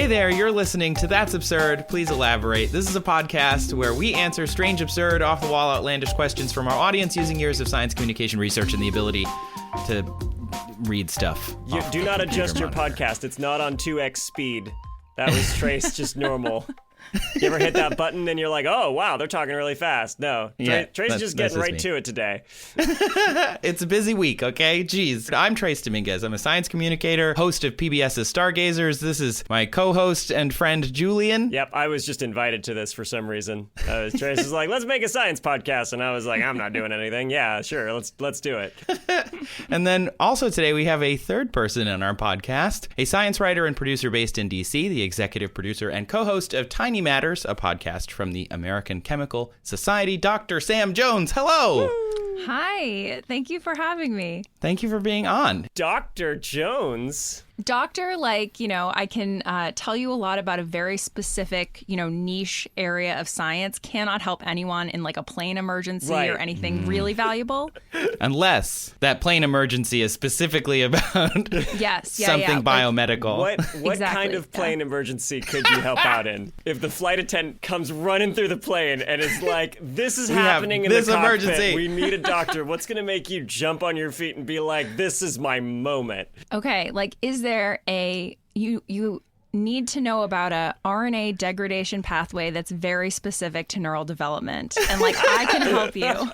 Hey there, you're listening to That's Absurd, Please Elaborate. This is a podcast where we answer strange, absurd, off-the-wall, outlandish questions from our audience using years of science communication research and the ability to read stuff. You do not adjust your podcast. It's not on 2x speed. That was Trace just normal. You ever hit that button and you're like, oh, wow, they're talking really fast? No, Trace is just getting right to it today. It's a busy week, okay? Jeez. I'm Trace Dominguez. I'm a science communicator, host of PBS's Stargazers. This is my co-host and friend, Julian. Yep, I was just invited to this for some reason. Trace was like, let's make a science podcast. And I was like, I'm not doing anything. Yeah, sure, let's do it. And then also today we have a third person in our podcast, a science writer and producer based in D.C., the executive producer and co-host of Tiny Matters, a podcast from the American Chemical Society, Dr. Sam Jones. Hello. Hi. Thank you for having me. Thank you for being on. Dr. Jones? Doctor, I can tell you a lot about a very specific, niche area of science. Cannot help anyone in a plane emergency or anything really valuable. Unless that plane emergency is specifically about something biomedical. What kind of plane emergency could you help out in? If the flight attendant comes running through the plane and is like, this is happening in the cockpit. Emergency. We need a doctor. What's going to make you jump on your feet and be like, this is my moment? Okay, is there you need to know about a RNA degradation pathway that's very specific to neural development, and I can help you.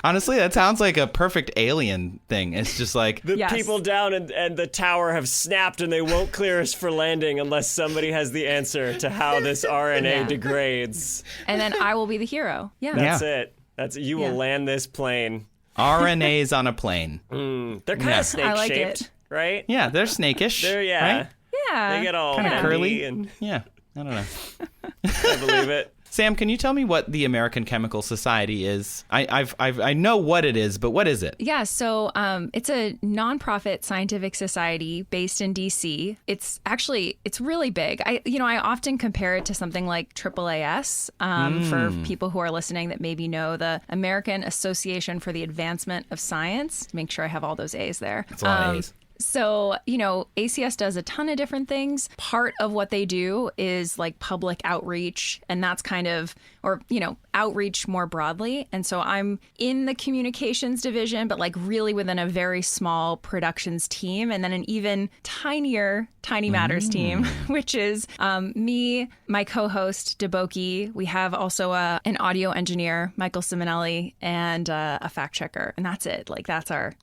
Honestly, that sounds like a perfect alien thing. It's just the people down and the tower have snapped and they won't clear us for landing unless somebody has the answer to how this RNA degrades. And then I will be the hero. That's it. You will land this plane. RNAs on a plane. They're kind of snake-shaped, right? Yeah, they're snakish. Right? Yeah. They get all kind of curly. And yeah, I don't know. I believe it. Sam, can you tell me what the American Chemical Society is? I know what it is, but what is it? Yeah, so it's a nonprofit scientific society based in D.C. It's really big. I often compare it to something like AAAS for people who are listening that maybe know the American Association for the Advancement of Science. Make sure I have all those A's there. That's a lot of A's. So, ACS does a ton of different things. Part of what they do is public outreach, and that's outreach more broadly. And so I'm in the communications division, but really within a very small productions team, and then an even tinier Tiny Matters team, which is me, my co-host, Deboki. We have also an audio engineer, Michael Simonelli, and a fact checker. And that's it.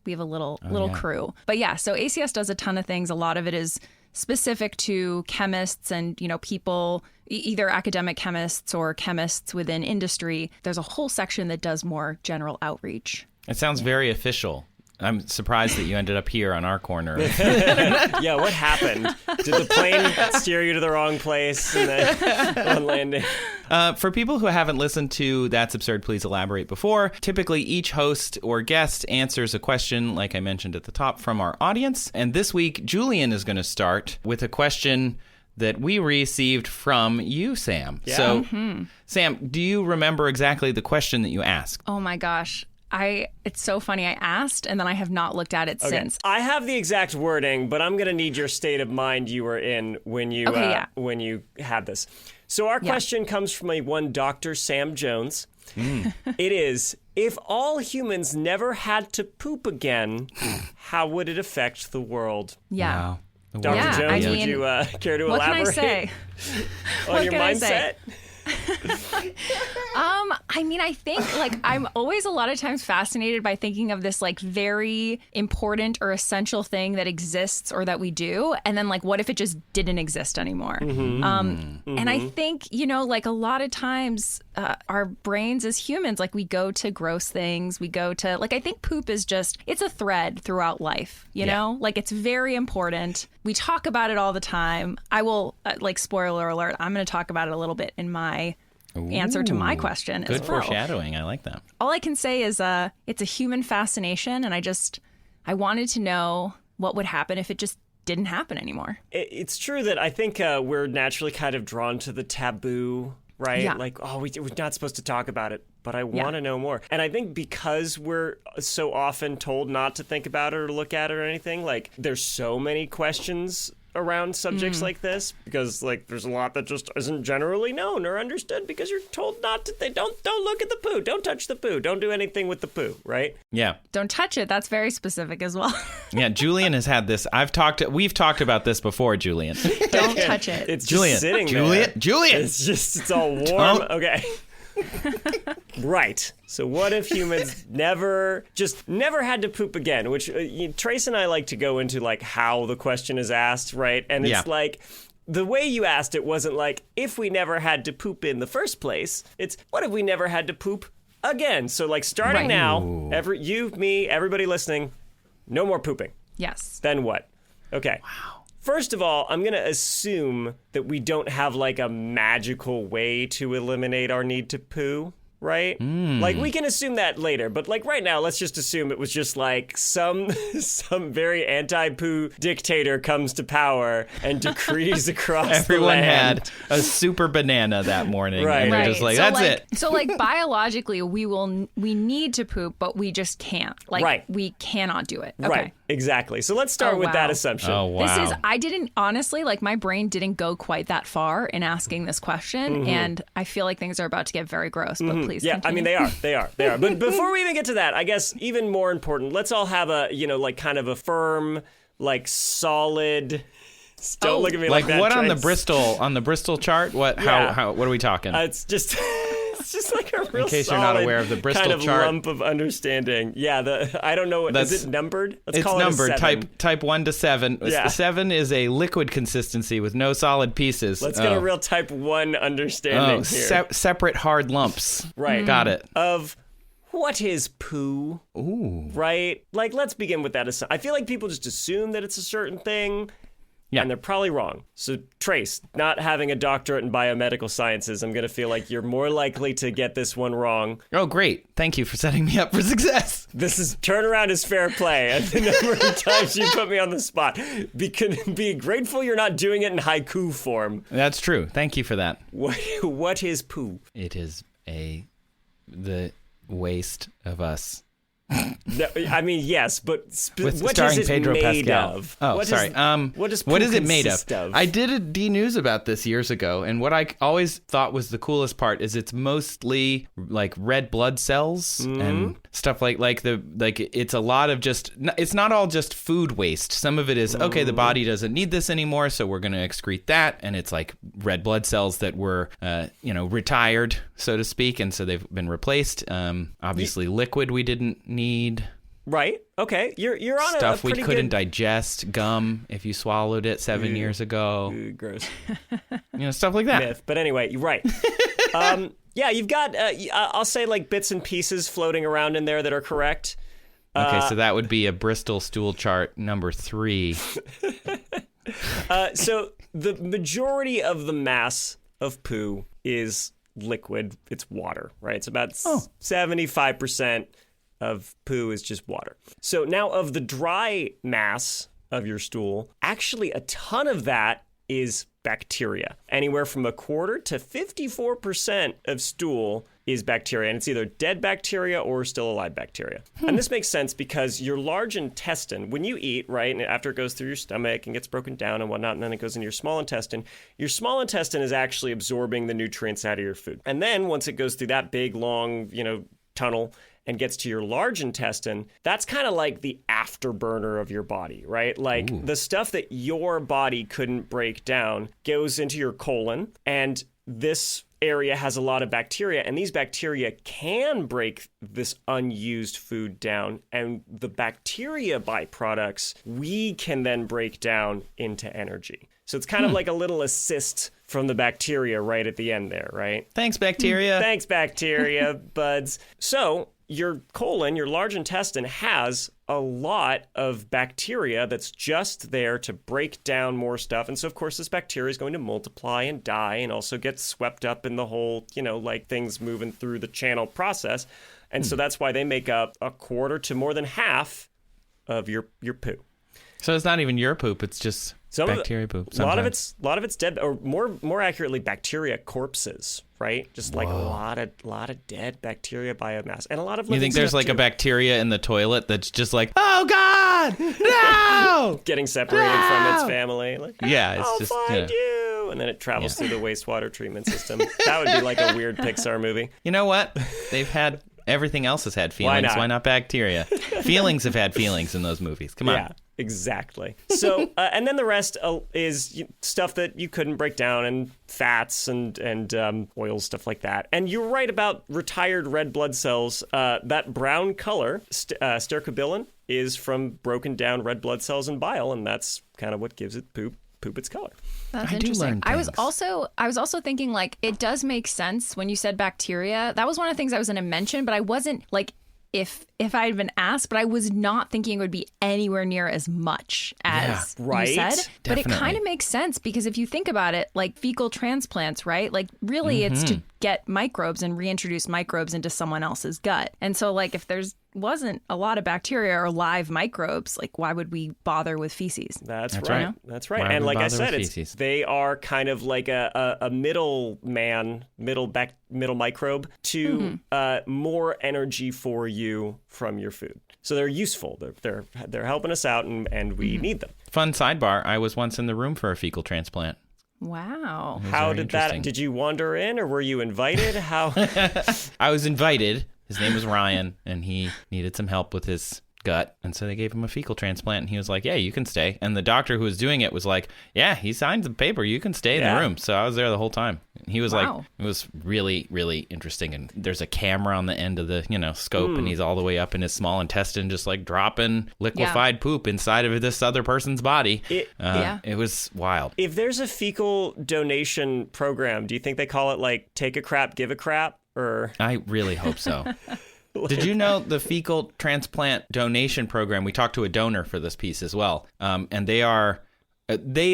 We have a little crew. But yeah, so ACS does a ton of things. A lot of it is specific to chemists and, people, either academic chemists or chemists within industry. There's a whole section that does more general outreach. It sounds very official. I'm surprised that you ended up here on our corner. Yeah, what happened? Did the plane steer you to the wrong place on landing? For people who haven't listened to That's Absurd, Please Elaborate before, typically each host or guest answers a question, like I mentioned at the top, from our audience. And this week, Julian is going to start with a question that we received from you, Sam. Yeah. So, Sam, do you remember exactly the question that you asked? Oh, my gosh. It's so funny. I asked, and then I have not looked at it since. I have the exact wording, but I'm going to need your state of mind you were in when you had this. So our question comes from one Dr. Sam Jones. It is, if all humans never had to poop again, how would it affect the world? Yeah. Wow. Dr. Jones, would you care to elaborate what can I say? on your mindset? I think I'm always a lot of times fascinated by thinking of this very important or essential thing that exists or that we do. And then what if it just didn't exist anymore? And I think, a lot of times our brains as humans, we go to gross things. We go to I think poop is it's a thread throughout life, you know, it's very important. We talk about it all the time. I will spoiler alert. I'm going to talk about it a little bit in my answer to my question as well. Good foreshadowing. I like that. All I can say is it's a human fascination, and I wanted to know what would happen if it just didn't happen anymore. It's true that I think we're naturally kind of drawn to the taboo, right? Yeah. We're not supposed to talk about it, but I want to know more. And I think because we're so often told not to think about it or look at it or anything, there's so many questions around subjects like this, because like there's a lot that just isn't generally known or understood because you're told not to. They don't look at the poo, don't touch the poo, don't do anything with the poo, right? Yeah. Don't touch it. That's very specific as well. Yeah, Julian has had this. We've talked about this before, Julian. Don't touch it. It's Julian. just sitting Julian. there. Julian. It's all warm. Don't. Okay. Right. So what if humans never had to poop again? Which Trace and I like to go into like how the question is asked, right? And it's like the way you asked it wasn't like if we never had to poop in the first place. It's what if we never had to poop again? So like starting now, me, everybody listening, no more pooping. Yes. Then what? Okay. Wow. First of all, I'm going to assume that we don't have like a magical way to eliminate our need to poo, right? Like we can assume that later, but like right now, let's just assume it was just like some very anti-poo dictator comes to power and decrees across Everyone the land. had a super banana that morning, Right. and they're just like, So that's like, it. So like biologically, we need to poop, but we just can't. Like we cannot do it. Okay. Right, exactly. So let's start with that assumption. Oh, wow. I didn't, honestly, like my brain didn't go quite that far in asking this question, and I feel like things are about to get very gross, but please Yeah, continue. I mean, they are. But before we even get to that, I guess even more important, let's all have a, like kind of a firm, like solid, don't look at me like that. What Trace. on the Bristol chart? What how what are we talking? It's just it's just like a real In case you're not solid aware of the Bristol kind of chart. lump of understanding. Yeah, I don't know, is it numbered? Let's It's call it numbered a 7. type 1 to 7. Yeah. 7 is a liquid consistency with no solid pieces. Let's get a real type 1 understanding here. Separate hard lumps. Right. Got it. Of what is poo? Ooh. Right? Like, let's begin with that. I feel like people just assume that it's a certain thing. Yeah. And they're probably wrong. So, Trace, not having a doctorate in biomedical sciences, I'm going to feel like you're more likely to get this one wrong. Oh, great. Thank you for setting me up for success. Turnaround is fair play. And the number of times you put me on the spot. Be grateful you're not doing it in haiku form. That's true. Thank you for that. What is poo? It is the waste of us. No, I mean, yes, but what starring is it Pedro made Pascal. of? Oh, What sorry. what is it made of? I did a D News about this years ago, and what I always thought was the coolest part is it's mostly like red blood cells and stuff like it's a lot of it's not all just food waste. Some of it is okay, the body doesn't need this anymore, so we're going to excrete that, and it's like red blood cells that were retired, so to speak, and so they've been replaced. Obviously, liquid we didn't need. Right. Okay. You're on stuff a we pretty couldn't good... digest, gum if you swallowed it 7 years ago. Gross. Stuff like that. Myth. But anyway, you're right. Yeah, you've got I'll say like bits and pieces floating around in there that are correct. Okay, so that would be a Bristol stool chart number 3. So the majority of the mass of poo is liquid. It's water, right? It's about 75% of poo is just water. So now of the dry mass of your stool, actually a ton of that is bacteria. Anywhere from 25% to 54% of stool is bacteria, and it's either dead bacteria or still alive bacteria. And this makes sense because your large intestine, when you eat, right, and after it goes through your stomach and gets broken down and whatnot, and then it goes into your small intestine is actually absorbing the nutrients out of your food. And then once it goes through that big, long, tunnel and gets to your large intestine, that's kind of like the afterburner of your body, right? Like the stuff that your body couldn't break down goes into your colon, and this area has a lot of bacteria, and these bacteria can break this unused food down, and the bacteria byproducts we can then break down into energy. So it's kind of like a little assist from the bacteria right at the end there, right? Thanks, bacteria. Thanks, bacteria, buds. So your colon, your large intestine, has a lot of bacteria that's just there to break down more stuff. And so, of course, this bacteria is going to multiply and die and also get swept up in the whole, like things moving through the channel process. And so that's why they make up 1/4 to more than half of your poo. So it's not even your poop, it's just bacteria poop. A lot of it's dead, or more accurately, bacteria corpses, right? Just like a lot of dead bacteria biomass, and a lot of. You think there's like a bacteria in the toilet that's just like, oh God! God, no! Getting separated from its family. Like, yeah, it's I'll just find you. And then it travels through the wastewater treatment system. That would be like a weird Pixar movie. You know what? Everything else has had feelings. Why not bacteria? Feelings have had feelings in those movies. Come on. Yeah, exactly. So, and then the rest is stuff that you couldn't break down, and fats and oils, stuff like that. And you're right about retired red blood cells. That brown color, stercobilin, is from broken down red blood cells and bile, and that's kind of what gives it poop its color. That's interesting. I was also thinking, like, it does make sense when you said bacteria. That was one of the things I was going to mention, but I wasn't, like, if I had been asked, but I was not thinking it would be anywhere near as much as you said. Definitely. But it kind of makes sense, because if you think about it, like fecal transplants, right? Like, really, it's to get microbes and reintroduce microbes into someone else's gut. And so, like, if there's wasn't a lot of bacteria or live microbes, like, why would we bother with feces? That's right. That's right. And like I said, they are kind of like a middle microbe to more energy for you from your food. So they're useful. They're helping us out, and we need them. Fun sidebar, I was once in the room for a fecal transplant. Wow. How did that? Did you wander in, or were you invited? How? I was invited. His name was Ryan, and he needed some help with his gut, and so they gave him a fecal transplant, and he was like, yeah, you can stay. And the doctor who was doing it was like, yeah, he signed the paper, you can stay in the room. So I was there the whole time. He was like, it was really, really interesting. And there's a camera on the end of the scope, and he's all the way up in his small intestine, just like dropping liquefied poop inside of this other person's body. It was wild. If there's a fecal donation program, do you think they call it like take a crap, give a crap? Or I really hope so. Did you know the fecal transplant donation program? We talked to a donor for this piece as well, and they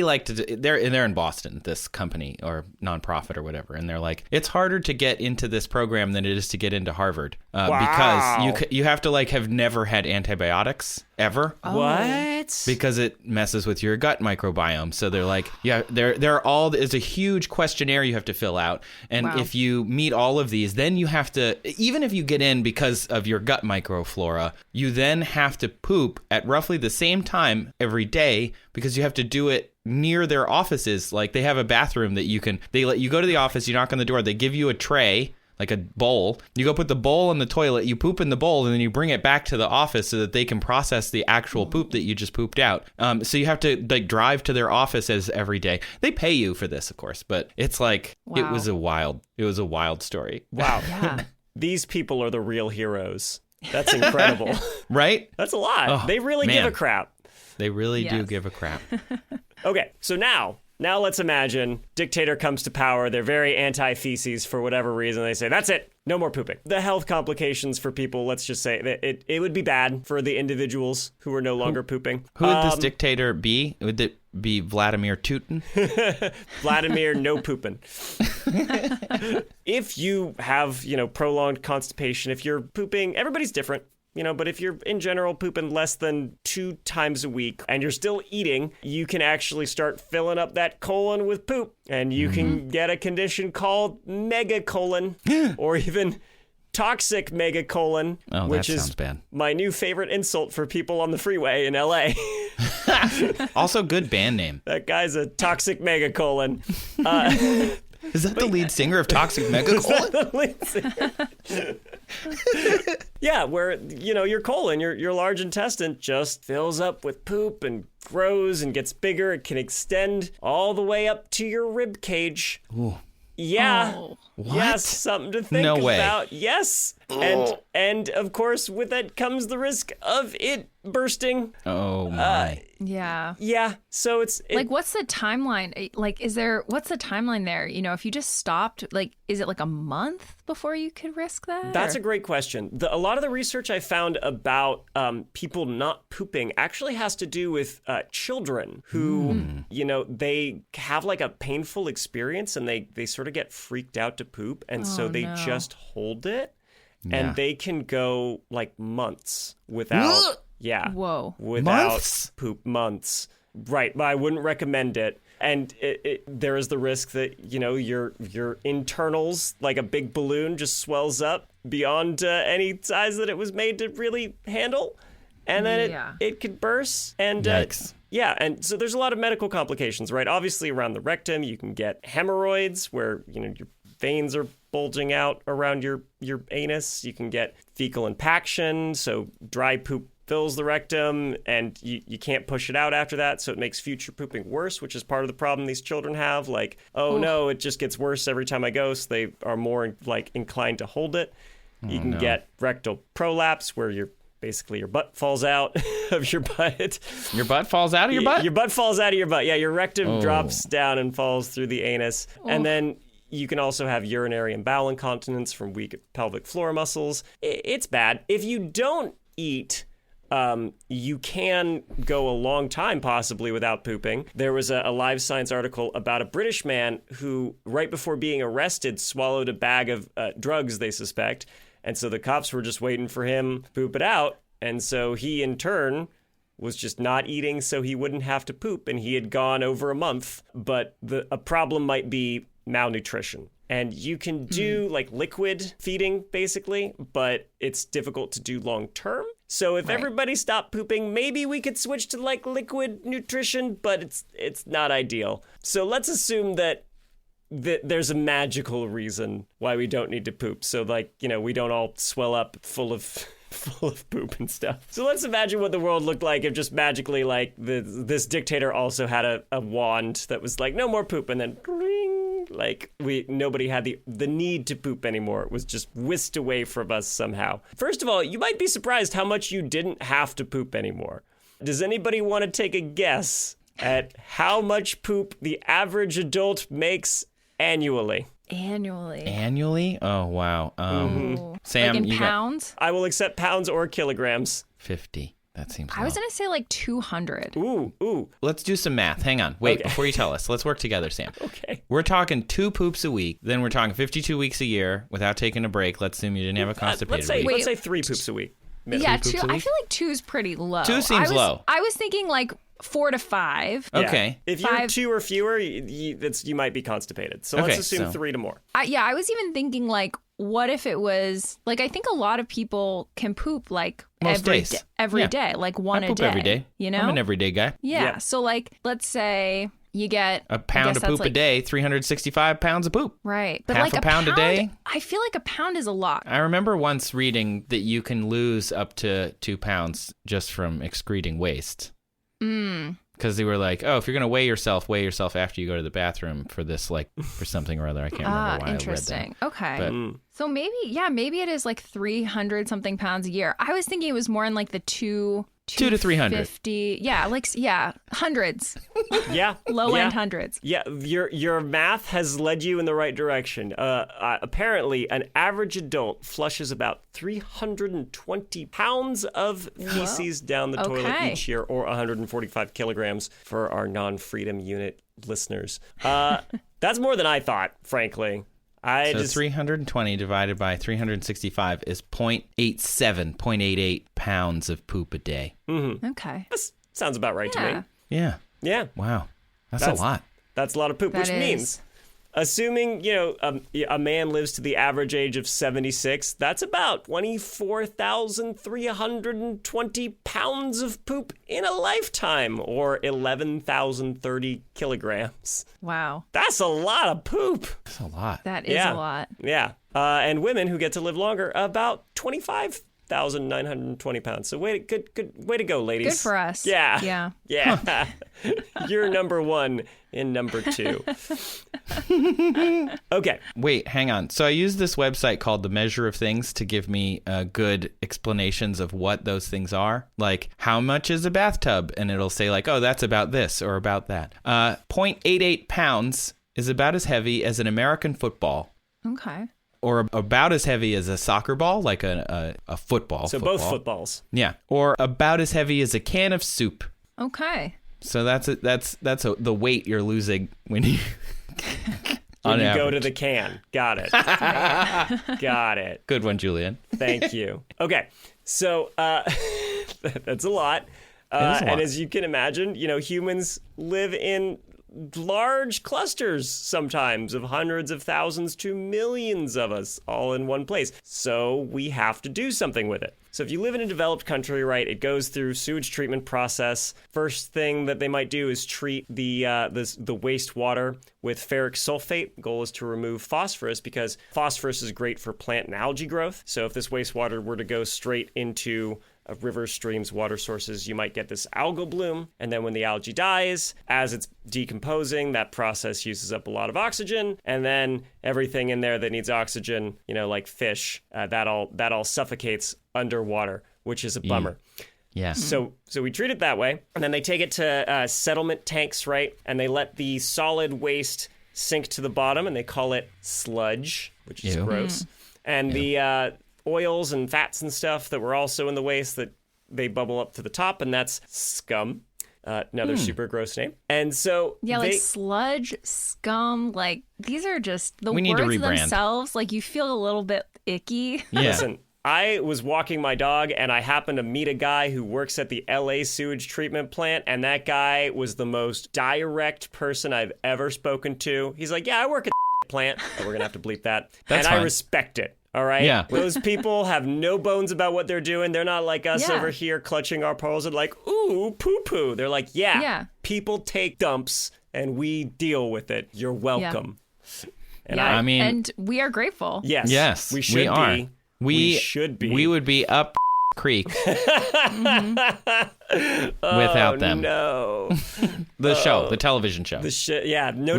like to. They're in Boston, this company or nonprofit or whatever, and they're like, it's harder to get into this program than it is to get into Harvard because you have to have never had antibiotics ever. What? Because it messes with your gut microbiome. So they're like, there's a huge questionnaire you have to fill out. And if you meet all of these, then you have to, even if you get in because of your gut microflora, you then have to poop at roughly the same time every day, because you have to do it near their offices. Like, they have a bathroom that they let you go to the office, you knock on the door, they give you a tray, like a bowl. You go put the bowl in the toilet, you poop in the bowl, and then you bring it back to the office so that they can process the actual poop that you just pooped out. So you have to drive to their offices every day. They pay you for this, of course, but it's like, it was a wild story. Wow. Yeah. These people are the real heroes. That's incredible. Right? That's a lot. They really give a crap. They really do give a crap. Okay, so now let's imagine dictator comes to power. They're very anti-feces for whatever reason. They say, that's it. No more pooping. The health complications for people, let's just say, it would be bad for the individuals who are no longer pooping. Who would this dictator be? Would it be Vladimir Putin? Vladimir no pooping. If you have, prolonged constipation, if you're pooping, everybody's different. But if you're in general pooping less than 2 times a week and you're still eating, you can actually start filling up that colon with poop. And you can get a condition called megacolon or even toxic megacolon, which is bad. My new favorite insult for people on the freeway in LA. Also, good band name. That guy's a toxic megacolon. Is that the lead singer of Toxic Megacolon? The lead singer? Yeah, where, your colon, your large intestine just fills up with poop and grows and gets bigger. It can extend all the way up to your rib cage. Ooh. Yeah. Oh, what? Yes, something to think about. Yes. And of course, with that comes the risk of it bursting. Oh my. Yeah. Yeah. So it's like, what's the timeline? Like, what's the timeline there? If you just stopped, like, is it like a month before you could risk that? That's a great question. A lot of the research I found about people not pooping actually has to do with children who, they have like a painful experience and they sort of get freaked out to poop. And so they just hold it. Yeah. And they can go like months without, without poop, months. Right, but I wouldn't recommend it. And there is the risk that, your internals, like a big balloon, just swells up beyond any size that it was made to really handle. and then it could burst. And yeah, and so there's a lot of medical complications, right? Obviously, around the rectum, you can get hemorrhoids where, your veins are bulging out around your anus. You can get fecal impaction, so dry poop fills the rectum, and you can't push it out after that, so it makes future pooping worse, which is part of the problem these children have. Like, no, it just gets worse every time I go, so they are more inclined to hold it. You can get rectal prolapse, where your butt falls out of your butt. Your butt falls out of your butt? Your butt falls out of your butt. Yeah, your rectum drops down and falls through the anus. And then you can also have urinary and bowel incontinence from weak pelvic floor muscles. It's bad. If you don't eat, you can go a long time possibly without pooping. There was a Live Science article about a British man who, right before being arrested, swallowed a bag of drugs, they suspect. And so the cops were just waiting for him to poop it out. And so he, in turn, was just not eating so he wouldn't have to poop. And he had gone over a month. But a problem might be malnutrition. And you can do liquid feeding, basically, but it's difficult to do long term. So if everybody stopped pooping, maybe we could switch to liquid nutrition, but it's not ideal. So let's assume that there's a magical reason why we don't need to poop. So we don't all swell up full of poop and stuff. So let's imagine what the world looked like if just magically this dictator also had a wand that was no more poop, and then nobody had the need to poop anymore. It was just whisked away from us somehow. First of all, you might be surprised how much you didn't have to poop anymore. Does anybody want to take a guess at how much poop the average adult makes annually? Annually? Oh, wow. Sam, in pounds? I will accept pounds or kilograms. 50. That seems I was going to say 200. Ooh. Let's do some math. Hang on. Wait, before you tell us. Let's work together, Sam. Okay. We're talking 2 poops a week. Then we're talking 52 weeks a year without taking a break. Let's assume you didn't have a constipated week. Let's say 3 poops a week. Yeah, 2. I feel like 2 is pretty low. 2 seems low. I was thinking 4 to 5. Okay. If you're 2 or fewer, you might be constipated. So let's assume 3 to more. I was even thinking what if it was I think a lot of people can poop every day, one a day. Every day. I'm an everyday guy. Yeah. So let's say you get a pound of poop a day, 365 pounds of poop. Right. But half a pound a day. I feel like a pound is a lot. I remember once reading that you can lose up to 2 pounds just from excreting waste. Because they were if you're going to weigh yourself after you go to the bathroom for this, for something or other. I can't remember why interesting. I read that. Okay. So maybe it is 300 something pounds a year. I was thinking it was more in the 2 to 300. 50. Yeah, hundreds. Yeah. Low end hundreds. Yeah, your math has led you in the right direction. Apparently, an average adult flushes about 320 pounds of feces down the toilet each year, or 145 kilograms for our non-freedom unit listeners. That's more than I thought, frankly. 320 divided by 365 is 0.88 pounds of poop a day. Mm-hmm. Okay. That sounds about right to me. Yeah. Yeah. Wow. That's a lot. That's a lot of poop, which means, assuming, a man lives to the average age of 76, that's about 24,320 pounds of poop in a lifetime, or 11,030 kilograms. Wow. That's a lot of poop. That's a lot. That is a lot. Yeah. And women who get to live longer, about 25,920 pounds. So good way to go, ladies. Good for us. Yeah. Yeah. You're number 1 in number 2. Okay. Wait, hang on. So I use this website called The Measure of Things to give me good explanations of what those things are. How much is a bathtub? And it'll say that's about this or about that. 0.88 pounds is about as heavy as an American football. Okay. Or about as heavy as a soccer ball, a football. So both footballs. Yeah. Or about as heavy as a can of soup. Okay. So that's the weight you're losing when you when you go to the can. Got it. Got it. Good one, Julian. Thank you. Okay. So that's a lot. And as you can imagine, humans live in large clusters sometimes of hundreds of thousands to millions of us all in one place. So we have to do something with it. So if you live in a developed country, right, it goes through sewage treatment process. First thing that they might do is treat the wastewater with ferric sulfate. The goal is to remove phosphorus because phosphorus is great for plant and algae growth. So if this wastewater were to go straight into rivers, streams, water sources, you might get this algal bloom. And then when the algae dies, as it's decomposing, that process uses up a lot of oxygen. And then everything in there that needs oxygen, like fish, that all suffocates underwater, which is a bummer. Yeah. So we treat it that way. And then they take it to settlement tanks, right? And they let the solid waste sink to the bottom, and they call it sludge, which is gross. And the oils and fats and stuff that were also in the waste, that they bubble up to the top, and that's scum. Another super gross name. And so like sludge, scum, like these are just the we words need to rebrand. themselves. Like you feel a little bit icky. Yeah. Listen, I was walking my dog and I happened to meet a guy who works at the LA sewage treatment plant, and that guy was the most direct person I've ever spoken to. He's like, yeah, I work at the plant. Oh, we're going to have to bleep that. That's and fine. I respect it. All right. Yeah. Those people have no bones about what they're doing. They're not like us over here clutching our pearls and like, ooh, poo poo. They're like, people take dumps and we deal with it. You're welcome. And I mean, and we are grateful. Yes. We should be. We should be. We would be up creek without them. No. The television show. No. We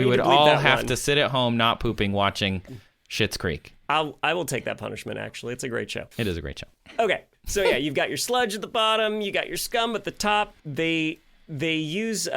need would to bleep all that have one. to sit at home not pooping, watching Schitt's Creek. I will take that punishment, actually. It's a great show. It is a great show. Okay. So, you've got your sludge at the bottom. You got your scum at the top. They use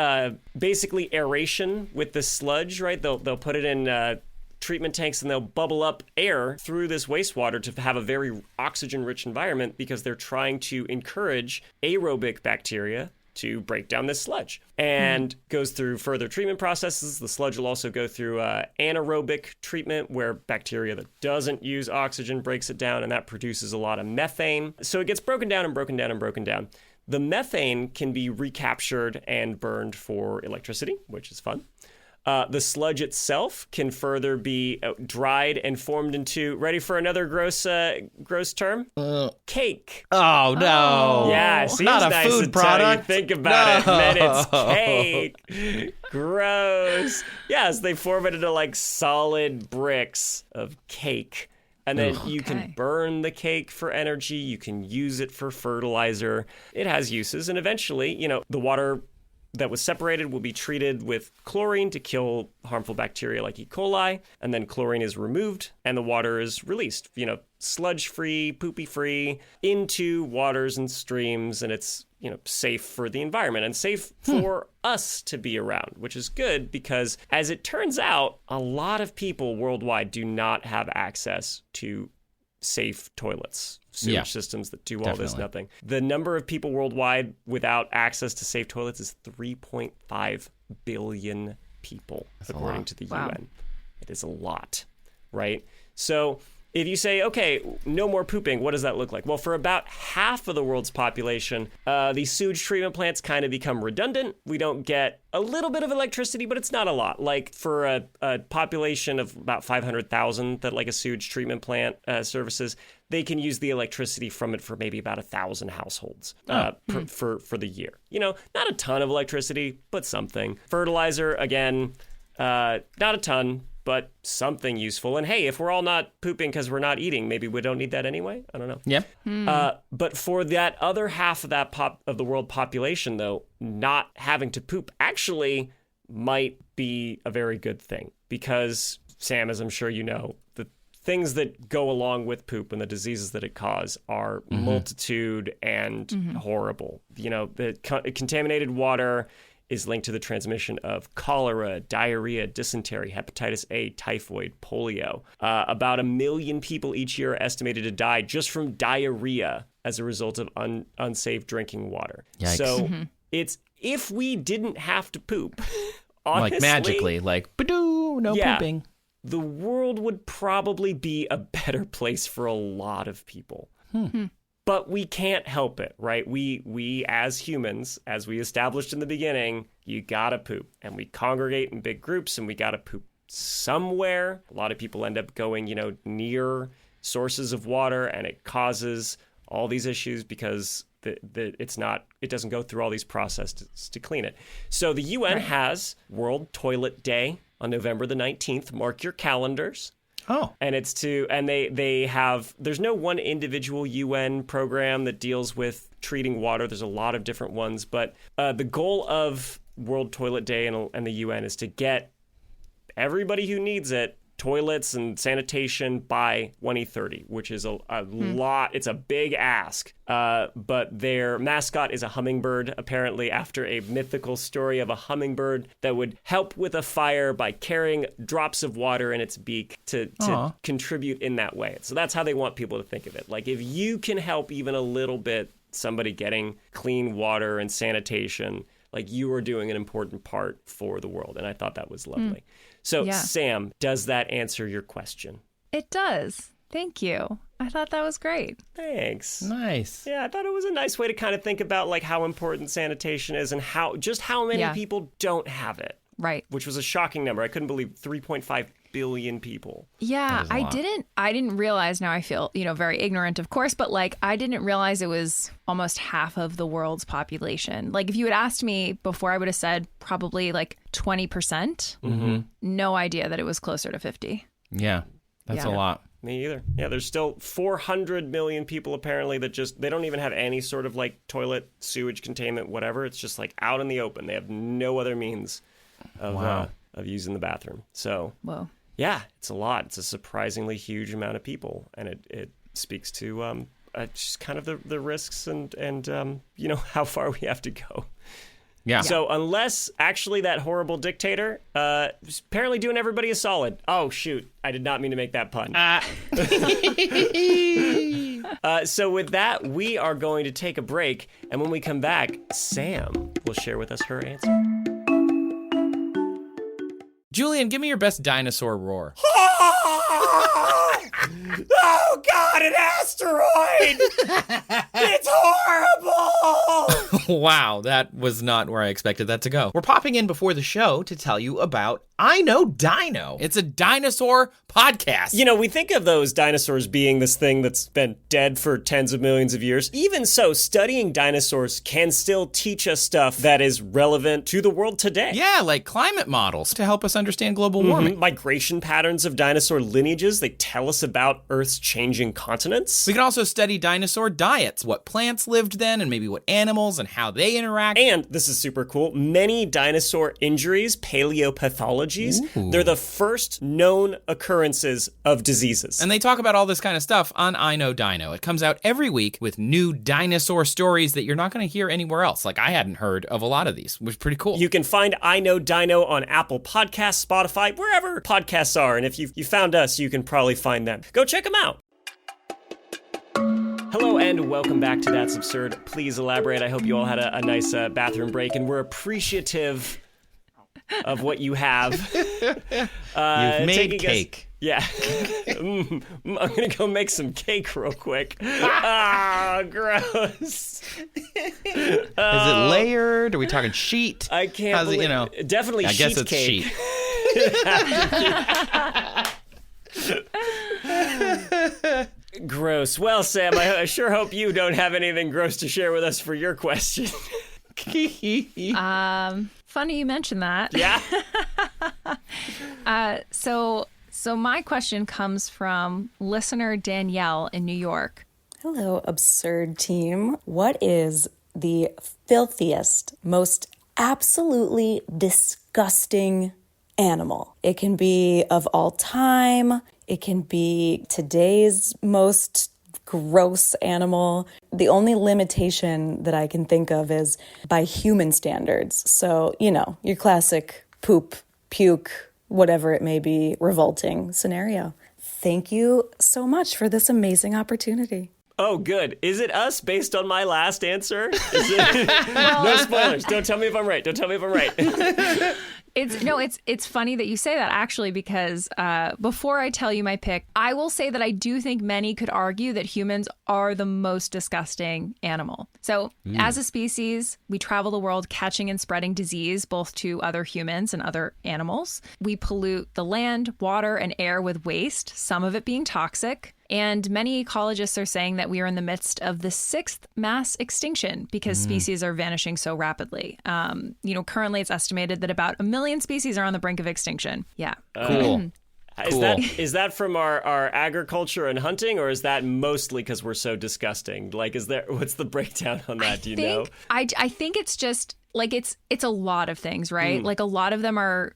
basically aeration with the sludge, right? They'll put it in treatment tanks and they'll bubble up air through this wastewater to have a very oxygen-rich environment because they're trying to encourage aerobic bacteria to break down this sludge, and goes through further treatment processes. The sludge will also go through anaerobic treatment where bacteria that doesn't use oxygen breaks it down, and that produces a lot of methane. So it gets broken down and broken down and broken down. The methane can be recaptured and burned for electricity, which is fun. The sludge itself can further be dried and formed into, ready for another gross term? Cake. Oh, no. Yeah, seems not a nice food until product. you think about it, and then it's cake. Gross. Yes, they form it into like solid bricks of cake. And then you can burn the cake for energy. You can use it for fertilizer. It has uses. And eventually, the water that was separated will be treated with chlorine to kill harmful bacteria like E. coli. And then chlorine is removed and the water is released, sludge-free, poopy-free into waters and streams. And it's, safe for the environment and safe for us to be around, which is good because, as it turns out, a lot of people worldwide do not have access to safe toilets, sewage systems that do all this nothing. The number of people worldwide without access to safe toilets is 3.5 billion people, according to the UN. It is a lot, right? So if you say, okay, no more pooping, what does that look like? Well, for about half of the world's population, these sewage treatment plants kind of become redundant. We don't get a little bit of electricity, but it's not a lot. Like for a population of about 500,000 that like a sewage treatment plant services, they can use the electricity from it for maybe about 1,000 households for the year. Not a ton of electricity, but something. Fertilizer, again, not a ton, but something useful. And hey, if we're all not pooping because we're not eating, maybe we don't need that anyway. I don't know. Yeah. But for that other half of of the world population, though, not having to poop actually might be a very good thing because, Sam, as I'm sure you know, the things that go along with poop and the diseases that it causes are multitude and horrible. The contaminated water is linked to the transmission of cholera, diarrhea, dysentery, hepatitis A, typhoid, polio. About 1 million people each year are estimated to die just from diarrhea as a result of unsafe drinking water. Yikes. So it's, if we didn't have to poop, honestly, like magically, like, badoo, no pooping. The world would probably be a better place for a lot of people. But we can't help it, right? We as humans, as we established in the beginning, you gotta poop. And we congregate in big groups and we gotta poop somewhere. A lot of people end up going, near sources of water, and it causes all these issues because it doesn't go through all these processes to clean it. So the UN has World Toilet Day on November the 19th. Mark your calendars. Oh. And it's they have, there's no one individual UN program that deals with treating water. There's a lot of different ones, but the goal of World Toilet Day and the UN is to get everybody who needs it toilets and sanitation by 2030, which is a lot. It's a big ask. But their mascot is a hummingbird, apparently after a mythical story of a hummingbird that would help with a fire by carrying drops of water in its beak to contribute in that way. So that's how they want people to think of it. Like, if you can help even a little bit somebody getting clean water and sanitation, like, you are doing an important part for the world. And I thought that was lovely. So, Sam, does that answer your question? It does. Thank you. I thought that was great. Thanks. Nice. Yeah, I thought it was a nice way to kind of think about like how important sanitation is and how many people don't have it. Right. Which was a shocking number. I couldn't believe 3.5 billion people. Yeah, I didn't realize. Now I feel, very ignorant, of course, but like I didn't realize it was almost half of the world's population. Like, if you had asked me before, I would have said probably like 20%. Mm-hmm. No idea that it was closer to 50. Yeah, that's a lot. Me either. Yeah, there's still 400 million people apparently that they don't even have any sort of like toilet, sewage containment, whatever. It's just like out in the open. They have no other means of using the bathroom. So, yeah, it's a lot. It's a surprisingly huge amount of people, and it speaks to just kind of the risks and how far we have to go. Yeah. So unless actually that horrible dictator is apparently doing everybody a solid. Oh, shoot. I did not mean to make that pun. So with that, we are going to take a break. And when we come back, Sam will share with us her answer. Julian, give me your best dinosaur roar. Oh, God, an asteroid! It's horrible! Wow, that was not where I expected that to go. We're popping in before the show to tell you about I Know Dino. It's a dinosaur podcast. We think of those dinosaurs being this thing that's been dead for tens of millions of years. Even so, studying dinosaurs can still teach us stuff that is relevant to the world today. Yeah, like climate models to help us understand global warming. Migration patterns of dinosaur lineages. They tell us about Earth's changing continents. We can also study dinosaur diets, what plants lived then, and maybe what animals and how they interact. And, this is super cool, many dinosaur injuries, paleopathologies, they're the first known occurrences of diseases. And they talk about all this kind of stuff on I Know Dino. It comes out every week with new dinosaur stories that you're not going to hear anywhere else. Like, I hadn't heard of a lot of these, which is pretty cool. You can find I Know Dino on Apple Podcasts, Spotify, wherever podcasts are. And if you found us, you can probably find them. Go check them out. Hello and welcome back to That's Absurd. Please elaborate. I hope you all had a nice bathroom break, and we're appreciative of what you have. You've made cake. Yeah. I'm going to go make some cake real quick. Ah, gross. Is it layered? Are we talking sheet? I can't believe it. Definitely I sheet guess it's cake. Sheet. Gross. Well, Sam, I sure hope you don't have anything gross to share with us for your question. Funny you mentioned that. Yeah. So my question comes from listener Danielle in New York. Hello, absurd team. What is the filthiest, most absolutely disgusting animal? It can be of all time. It can be today's most gross animal. The only limitation that I can think of is by human standards. So, your classic poop, puke, whatever it may be, revolting scenario. Thank you so much for this amazing opportunity. Oh, good. Is it us based on my last answer? No spoilers. Don't tell me if I'm right. It's funny that you say that, actually, because before I tell you my pick, I will say that I do think many could argue that humans are the most disgusting animal. So as a species, we travel the world catching and spreading disease both to other humans and other animals. We pollute the land, water, and air with waste, some of it being toxic. And many ecologists are saying that we are in the midst of the 6th mass extinction because species are vanishing so rapidly. Currently it's estimated that about 1 million species are on the brink of extinction. Yeah. Cool. Is that from our agriculture and hunting, or is that mostly because we're so disgusting? Like, what's the breakdown on that? Do you know? I think it's just like it's a lot of things, right? Like a lot of them are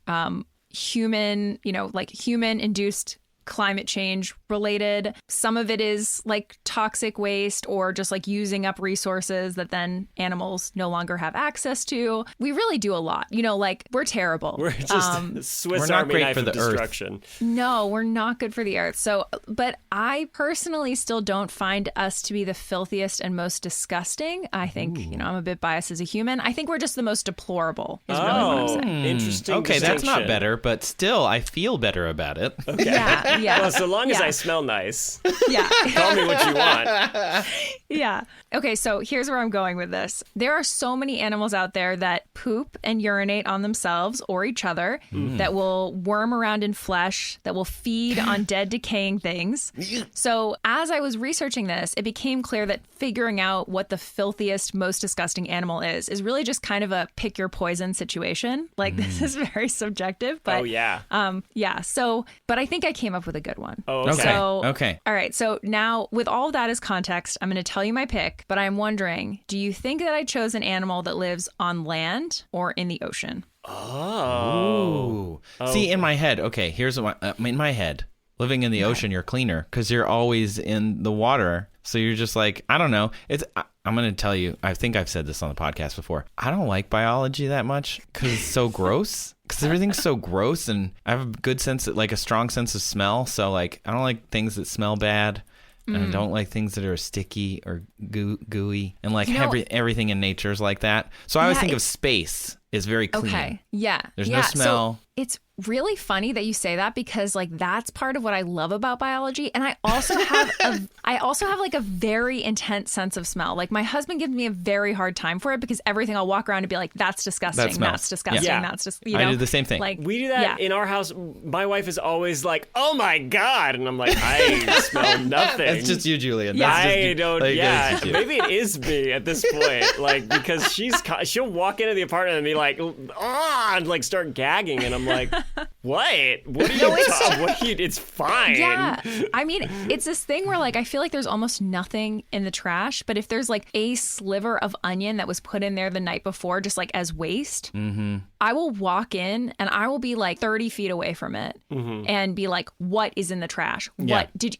human, like human induced climate change related. Some of it is like toxic waste or just like using up resources that then animals no longer have access to. We really do a lot. Like we're terrible. We're just Swiss Army knife of destruction. No, we're not good for the earth. So, but I personally still don't find us to be the filthiest and most disgusting. I think, I'm a bit biased as a human. I think we're just the most deplorable is really what I'm saying. Interesting. Okay, that's not better, but still I feel better about it. Okay. Yeah. Well, so long as I smell nice. Yeah. Call me what you want. Yeah. Okay, so here's where I'm going with this. There are so many animals out there that poop and urinate on themselves or each other, that will worm around in flesh, that will feed on dead, decaying things. So as I was researching this, it became clear that figuring out what the filthiest, most disgusting animal is really just kind of a pick your poison situation. Like, this is very subjective. But, but I think I came up with a good one. Oh, okay. Okay. All right. So now, with all of that as context, I'm going to tell you my pick, but I'm wondering, do you think that I chose an animal that lives on land or in the ocean? Oh. See, in my head, okay, here's what in my head, living in the ocean, you're cleaner because you're always in the water. So you're just like, I don't know. I'm going to tell you, I think I've said this on the podcast before. I don't like biology that much because it's so gross. Because everything's so gross, and I have a good sense, like a strong sense of smell. So like, I don't like things that smell bad. And I don't like things that are sticky or gooey. And like everything in nature is like that. So I always think of space is very clean. Okay. Yeah. There's no smell. So it's really funny that you say that because like that's part of what I love about biology. And I also have like a very intense sense of smell. Like my husband gives me a very hard time for it because everything I'll walk around and be like, that's disgusting. That's disgusting. Yeah. That's just, I do the same thing. Like we do that in our house. My wife is always like, oh my God. And I'm like, I smell nothing. It's just you, Julian. Yeah. I don't. Yeah. Maybe it is me at this point. Like, because she'll walk into the apartment and be like, and like start gagging. And I'm like, what? What are you it's fine. Yeah. I mean, it's this thing where like I feel like there's almost nothing in the trash, but if there's like a sliver of onion that was put in there the night before just like as waste, I will walk in and I will be like 30 feet away from it and be like, what is in the trash?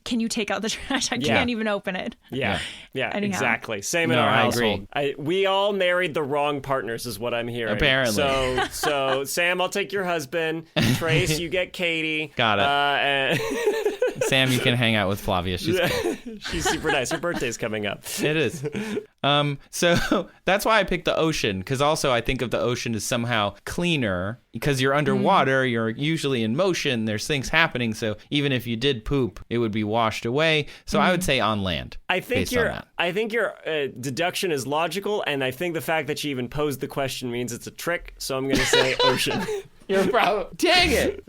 Can you take out the trash? I can't even open it. Yeah. Anyhow. Exactly. Same in No, our I household. We all married the wrong partners is what I'm hearing. Apparently. So Sam, I'll take your husband. Trace, you get Katie. Got it. Sam, you can hang out with Flavia. She's super nice. Her birthday's coming up. It is. So that's why I picked the ocean, because also I think of the ocean as somehow cleaner because you're underwater, you're usually in motion, there's things happening. So even if you did poop, it would be washed away. So I would say on land. I think your deduction is logical, and I think the fact that she even posed the question means it's a trick. So I'm going to say ocean. You're probably... Dang it!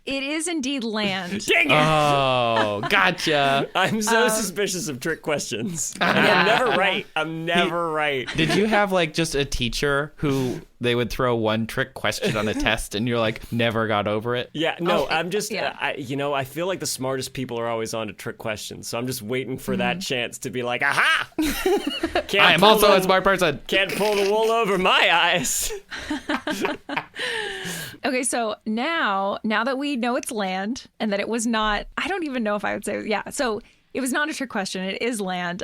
It is indeed land. Dang it! Oh, gotcha. I'm so suspicious of trick questions. I'm never right. I'm never right. Did you have like just a teacher who they would throw one trick question on a test and you're like never got over it? Yeah, no, I'm just, I feel like the smartest people are always on to trick questions. So I'm just waiting for that chance to be like, aha! I am also a smart person. Can't pull the wool over my eyes. Okay, so now that we know it's land and that it was not, I don't even know if I would say, so it was not a trick question. It is land.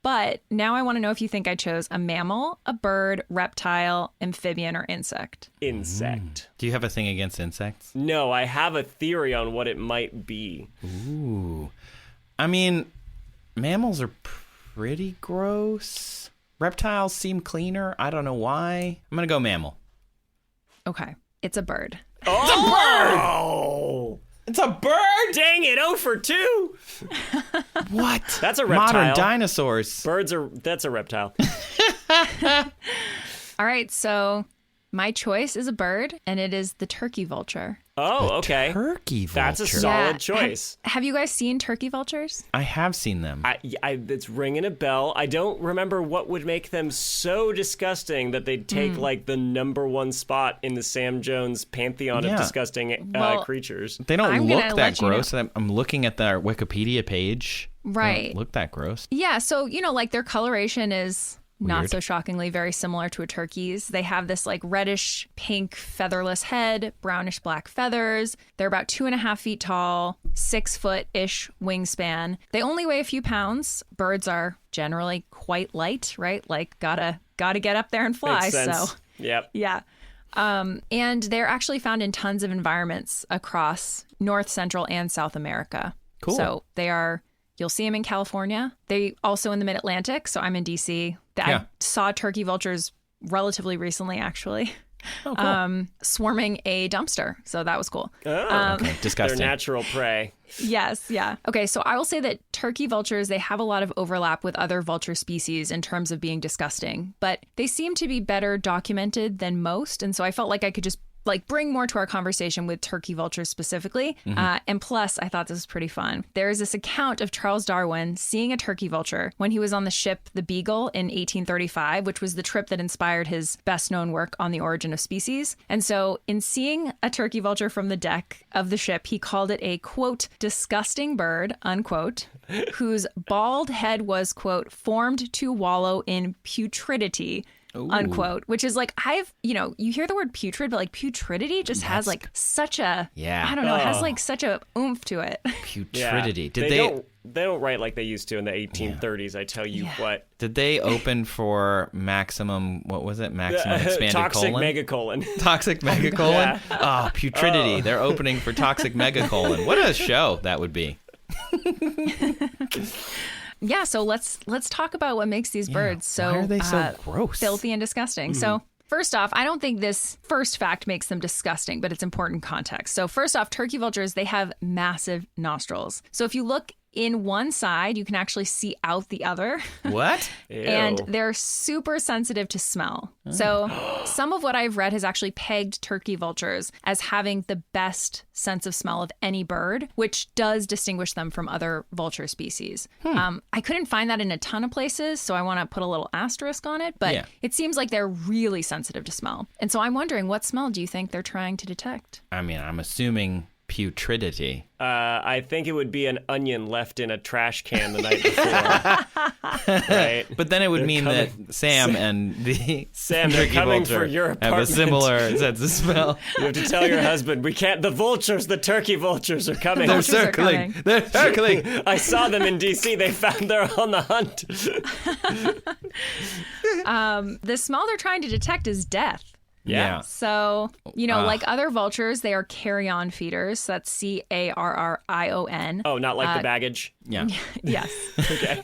But now I want to know if you think I chose a mammal, a bird, reptile, amphibian, or insect. Insect. Do you have a thing against insects? No, I have a theory on what it might be. Ooh. I mean, mammals are pretty gross. Reptiles seem cleaner. I don't know why. I'm going to go mammal. Okay. It's a bird. Oh! It's a bird! It's a bird? Dang it, 0 for 2. What? That's a reptile. Modern dinosaurs. That's a reptile. All right, so my choice is a bird, and it is the turkey vulture. Oh, okay. Turkey vulture. That's a solid choice. Have you guys seen turkey vultures? I have seen them. It's ringing a bell. I don't remember what would make them so disgusting that they'd take like the number one spot in the Sam Jones pantheon of disgusting creatures. They don't look that gross. I'm looking at their Wikipedia page. Right. They don't look that gross. Yeah. So, like their coloration is not Weird. so shockingly very similar to a turkey's. They have this like reddish pink featherless head, brownish black feathers. They're about 2.5 feet tall, 6-foot-ish wingspan. They only weigh a few pounds. Birds are generally quite light, right? Like gotta get up there and fly. Makes sense. So Yep. yeah. And they're actually found in tons of environments across North, Central, and South America. Cool. So you'll see them in California. They also in the Mid-Atlantic. So I'm in DC. I saw turkey vultures relatively recently, actually. Oh, cool. Swarming a dumpster. So that was cool. Oh, Okay, disgusting. They're natural prey. Yes, yeah. Okay, so I will say that turkey vultures, they have a lot of overlap with other vulture species in terms of being disgusting, but they seem to be better documented than most. And so I felt like I could just bring more to our conversation with turkey vultures specifically. And plus, I thought this was pretty fun. There is this account of Charles Darwin seeing a turkey vulture when he was on the ship the Beagle in 1835, which was the trip that inspired his best known work on the origin of species. And so in seeing a turkey vulture from the deck of the ship, he called it a, quote, disgusting bird, unquote, whose bald head was, quote, formed to wallow in putridity, unquote, which is like, you hear the word putrid, but like putridity just has like such a, I don't know, it has like such a oomph to it. Putridity. Yeah. They don't write like they used to in the 1830s, I tell you what. Did they open for maximum, what was it? Maximum expanded toxic colon? megacolon. Toxic megacolon? Oh, putridity. They're opening for toxic megacolon. What a show that would be. Yeah, so let's talk about what makes these birds so, why are they so gross? Filthy and disgusting. So first off, I don't think this first fact makes them disgusting, but it's important context. So first off, turkey vultures, they have massive nostrils. So if you look in one side, you can actually see out the other. What? And they're super sensitive to smell. So some of what I've read has actually pegged turkey vultures as having the best sense of smell of any bird, which does distinguish them from other vulture species. I couldn't find that in a ton of places, so I want to put a little asterisk on it, but it seems like they're really sensitive to smell. And so I'm wondering, what smell do you think they're trying to detect? I mean, I'm assuming putridity. I think it would be an onion left in a trash can the night before. Right? But then it would mean that Sam and the turkey coming vulture for your have a apartment. similar sense of smell. You have to tell your husband, the turkey vultures are coming. They're Vultures are circling. coming. They're circling. I saw them in D.C. They're on the hunt. The smell they're trying to detect is death. Yeah. So, like other vultures, they are carrion feeders. So that's Carrion. Oh, not like the baggage? Yeah. Yes. Okay.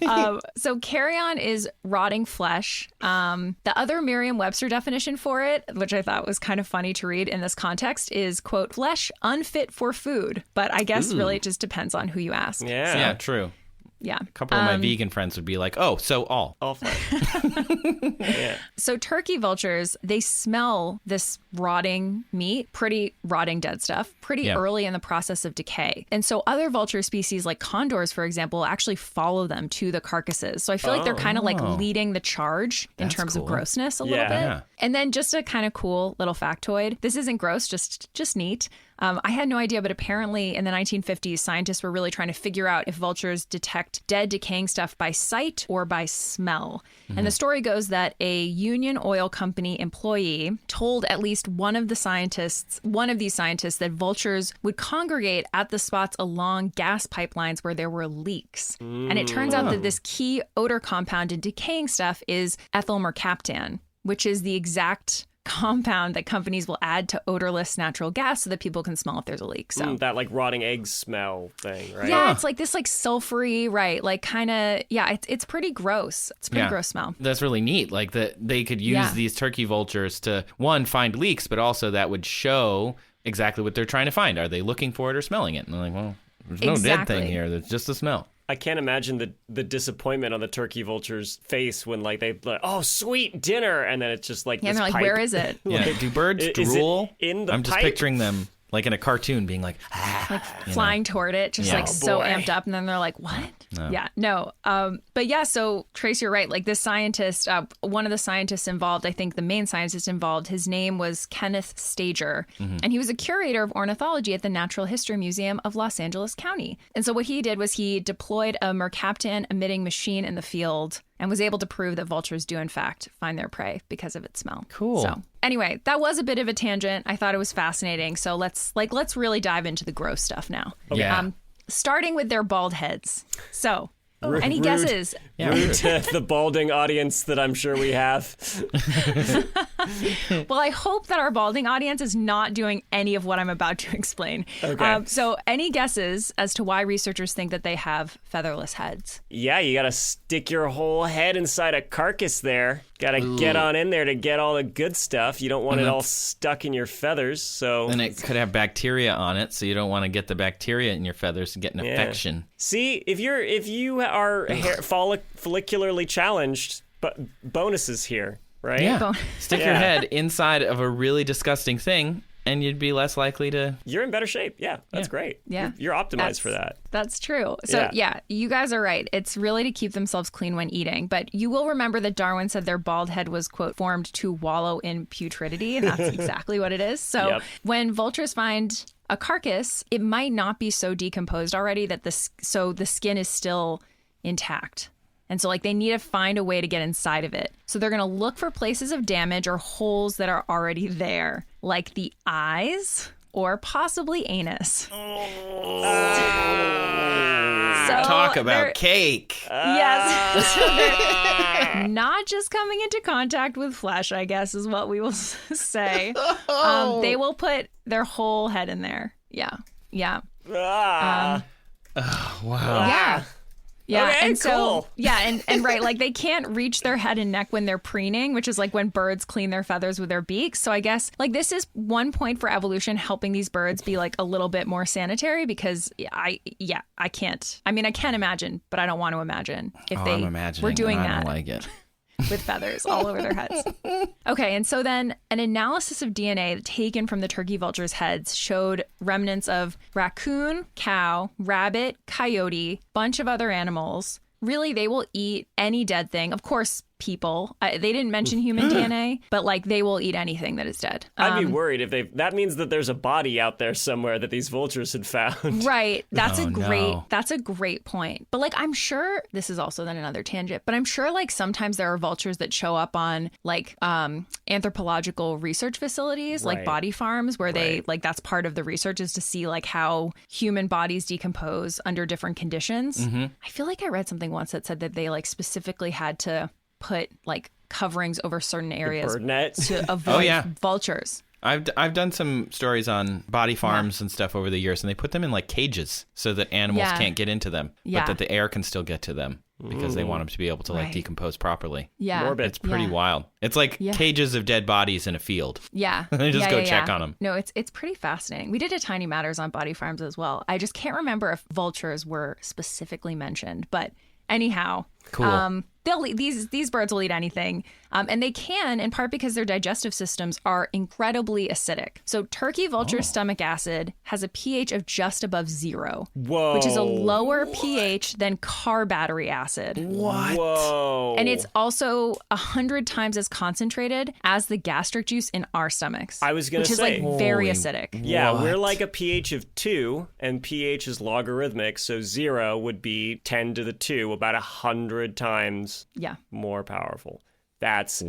So carrion is rotting flesh. The other Merriam-Webster definition for it, which I thought was kind of funny to read in this context, is, quote, flesh unfit for food. But I guess really it just depends on who you ask. Yeah. Yeah, true. Yeah. A couple of my vegan friends would be like, oh, so all. All fine. Yeah. So turkey vultures, they smell this rotting meat, pretty rotting dead stuff, pretty early in the process of decay. And so other vulture species like condors, for example, will actually follow them to the carcasses. So I feel like they're kind of like leading the charge in terms of grossness a little bit. Yeah. And then just a kind of cool little factoid. This isn't gross, just neat. I had no idea, but apparently in the 1950s, scientists were really trying to figure out if vultures detect dead, decaying stuff by sight or by smell. And the story goes that a Union Oil Company employee told at least one of these scientists, that vultures would congregate at the spots along gas pipelines where there were leaks. And it turns out that this key odor compound in decaying stuff is ethyl mercaptan, which is the exact compound that companies will add to odorless natural gas so that people can smell if there's a leak. So that like rotting egg smell thing, right? Yeah, it's like this like sulfury, right? Like kind of, it's pretty gross. It's a pretty gross smell. That's really neat. Like that they could use these turkey vultures to, one, find leaks, but also that would show exactly what they're trying to find. Are they looking for it or smelling it? And they're like, well, there's no dead thing here. There's just the smell. I can't imagine the disappointment on the turkey vulture's face when like they like, oh, sweet dinner, and then it's just like Yeah, this they're like, pipe. where is it? Yeah. Do birds Is it drool? in the I'm just pipe? picturing them Like in a cartoon being like flying toward it, just so amped up. And then they're like, what? No. Yeah, no. But yeah, so Trace, you're right. Like this scientist, one of the scientists involved, I think the main scientist involved, his name was Kenneth Stager. And he was a curator of ornithology at the Natural History Museum of Los Angeles County. And so what he did was he deployed a mercaptan emitting machine in the field and was able to prove that vultures do, in fact, find their prey because of its smell. Cool. So anyway, that was a bit of a tangent. I thought it was fascinating. So let's really dive into the gross stuff now. Yeah. Starting with their bald heads. So, any guesses? Rude to the balding audience that I'm sure we have. Well, I hope that our balding audience is not doing any of what I'm about to explain. Okay. So any guesses as to why researchers think that they have featherless heads? Yeah, you got to stick your whole head inside a carcass there. Got to get on in there to get all the good stuff. You don't want it all stuck in your feathers. So And it could have bacteria on it, so you don't want to get the bacteria in your feathers and get an infection. See, if you are follicularly challenged, but bonuses here, right? Yeah. Stick your head inside of a really disgusting thing, and you'd be less likely to... You're in better shape. Yeah, that's great. Yeah. You're optimized for that. That's true. So yeah, you guys are right. It's really to keep themselves clean when eating. But you will remember that Darwin said their bald head was, quote, formed to wallow in putridity. And that's exactly what it is. So when vultures find a carcass, it might not be so decomposed already that the skin is still intact. And so like they need to find a way to get inside of it. So they're going to look for places of damage or holes that are already there, like the eyes or possibly anus. Talk about cake. Yes. So they're not just coming into contact with flesh, I guess, is what we will say. They will put their whole head in there. Yeah. Yeah. Wow. Yeah. Yeah, Okay, and so cool. and right, like they can't reach their head and neck when they're preening, which is like when birds clean their feathers with their beaks. So I guess like this is one point for evolution helping these birds be like a little bit more sanitary because I can't. I mean, I can't imagine, but I don't want to imagine if they were doing I that. don't like it. With feathers all over their heads. Okay, and so then an analysis of DNA taken from the turkey vultures' heads showed remnants of raccoon, cow, rabbit, coyote, bunch of other animals. Really, they will eat any dead thing. Of course, people. They didn't mention human DNA, but like they will eat anything that is dead. I'd be worried if that means that there's a body out there somewhere that these vultures had found. Right. That's a great point. But like I'm sure this is also then another tangent, but I'm sure like sometimes there are vultures that show up on like anthropological research facilities, like body farms where they like that's part of the research is to see like how human bodies decompose under different conditions. I feel like I read something once that said that they like specifically had to put like coverings over certain areas bird net to avoid vultures. I've done some stories on body farms and stuff over the years, and they put them in like cages so that animals can't get into them, but that the air can still get to them because they want them to be able to like decompose properly. Yeah. Morbid. It's pretty wild. It's like cages of dead bodies in a field. Yeah. They just go check on them. No, it's pretty fascinating. We did a Tiny Matters on body farms as well. I just can't remember if vultures were specifically mentioned, but anyhow, cool. They'll eat, these birds will eat anything. And they can, in part because their digestive systems are incredibly acidic. So turkey vulture stomach acid has a pH of just above 0. Whoa. Which is a lower pH than car battery acid. What? Whoa. And it's also 100 times as concentrated as the gastric juice in our stomachs. I was going to say. Which is like very Holy acidic. Yeah, we're like a pH of 2, and pH is logarithmic, so 0 would be 10 to the 2, about 100 times more powerful. That's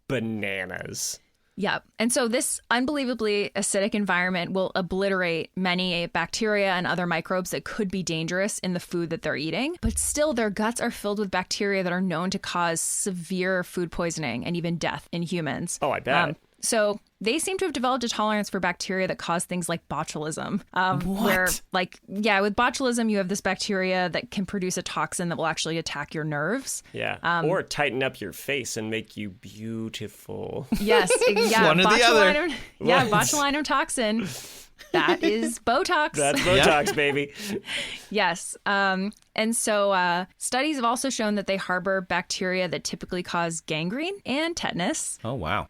bananas. Yeah. And so this unbelievably acidic environment will obliterate many bacteria and other microbes that could be dangerous in the food that they're eating. But still, their guts are filled with bacteria that are known to cause severe food poisoning and even death in humans. Oh, I bet. So they seem to have developed a tolerance for bacteria that cause things like botulism. What? Where, like, with botulism, you have this bacteria that can produce a toxin that will actually attack your nerves. Yeah. Or tighten up your face and make you beautiful. Yes. Yeah. One or the other. Yeah, botulinum toxin. That is Botox. That's Botox, baby. Yes. And so studies have also shown that they harbor bacteria that typically cause gangrene and tetanus. Oh, wow.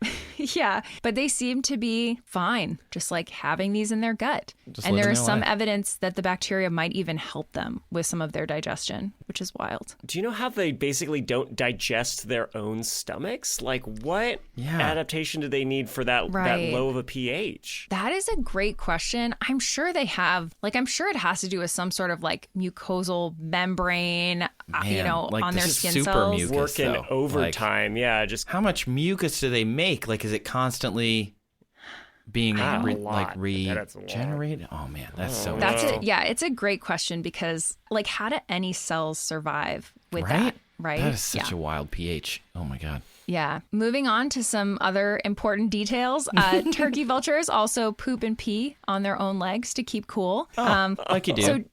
Yeah, but they seem to be fine, just like having these in their gut. And there is some evidence that the bacteria might even help them with some of their digestion, which is wild. Do you know how they basically don't digest their own stomachs? Like, what adaptation do they need for that low of a pH? That is a great question. I'm sure they have, I'm sure it has to do with some sort of mucosal membrane, on their skin super cells. Mucus, working overtime. Just how much mucus do they make? Is it constantly being regenerated? Oh man, that's so. That's it. Yeah, it's a great question because how do any cells survive with that? Right. That is such a wild pH. Oh my god. Yeah. Moving on to some other important details. Turkey vultures also poop and pee on their own legs to keep cool. Like you do.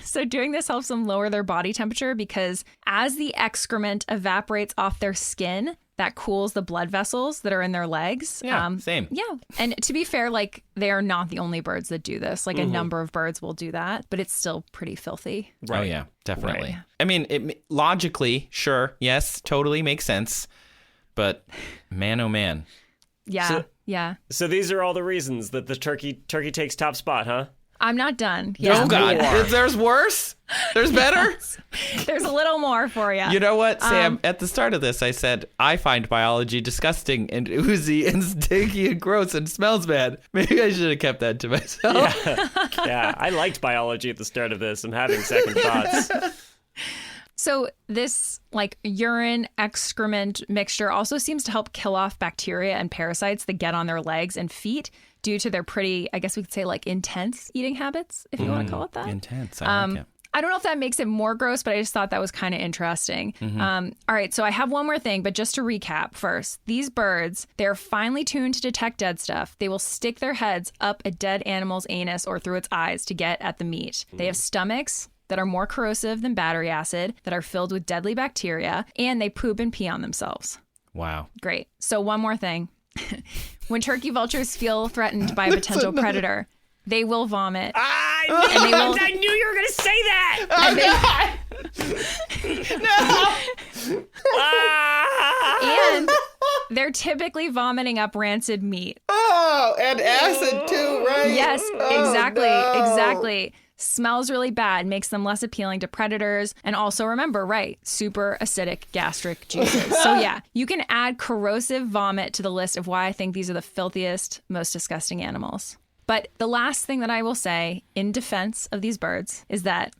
So doing this helps them lower their body temperature because as the excrement evaporates off their skin, that cools the blood vessels that are in their legs. Yeah, same. Yeah. And to be fair, they are not the only birds that do this. A number of birds will do that, but it's still pretty filthy. Right. Oh, yeah, definitely. Right. I mean, logically, sure, yes, totally makes sense. But man, oh man. Yeah, So these are all the reasons that the turkey takes top spot, huh? I'm not done. Yeah. Oh, God. There's worse? There's better? There's a little more for you. You know what, Sam? At the start of this, I said, I find biology disgusting and oozy and stinky and gross and smells bad. Maybe I should have kept that to myself. Yeah, I liked biology at the start of this. I'm having second thoughts. So this urine excrement mixture also seems to help kill off bacteria and parasites that get on their legs and feet due to their pretty, I guess we could say intense eating habits, if you want to call it that. Intense. I like it. I don't know if that makes it more gross, but I just thought that was kind of interesting. All right, so I have one more thing, but just to recap first, these birds, they're finely tuned to detect dead stuff. They will stick their heads up a dead animal's anus or through its eyes to get at the meat. They have stomachs that are more corrosive than battery acid, that are filled with deadly bacteria, and they poop and pee on themselves. Wow. Great. So one more thing. When turkey vultures feel threatened by a potential predator, they will vomit. I knew you were going to say that. And they're typically vomiting up rancid meat. Oh, and acid too, right? Yes, exactly. Smells really bad, makes them less appealing to predators. And also remember, super acidic gastric juices. So yeah, you can add corrosive vomit to the list of why I think these are the filthiest, most disgusting animals. But the last thing that I will say in defense of these birds is that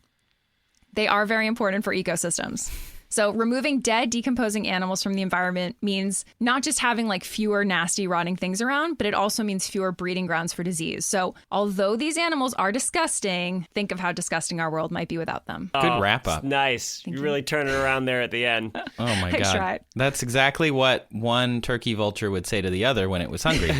they are very important for ecosystems. So removing dead, decomposing animals from the environment means not just having fewer nasty, rotting things around, but it also means fewer breeding grounds for disease. So although these animals are disgusting, think of how disgusting our world might be without them. Good wrap up. Nice. You really turn it around there at the end. Oh my God. I tried. That's exactly what one turkey vulture would say to the other when it was hungry.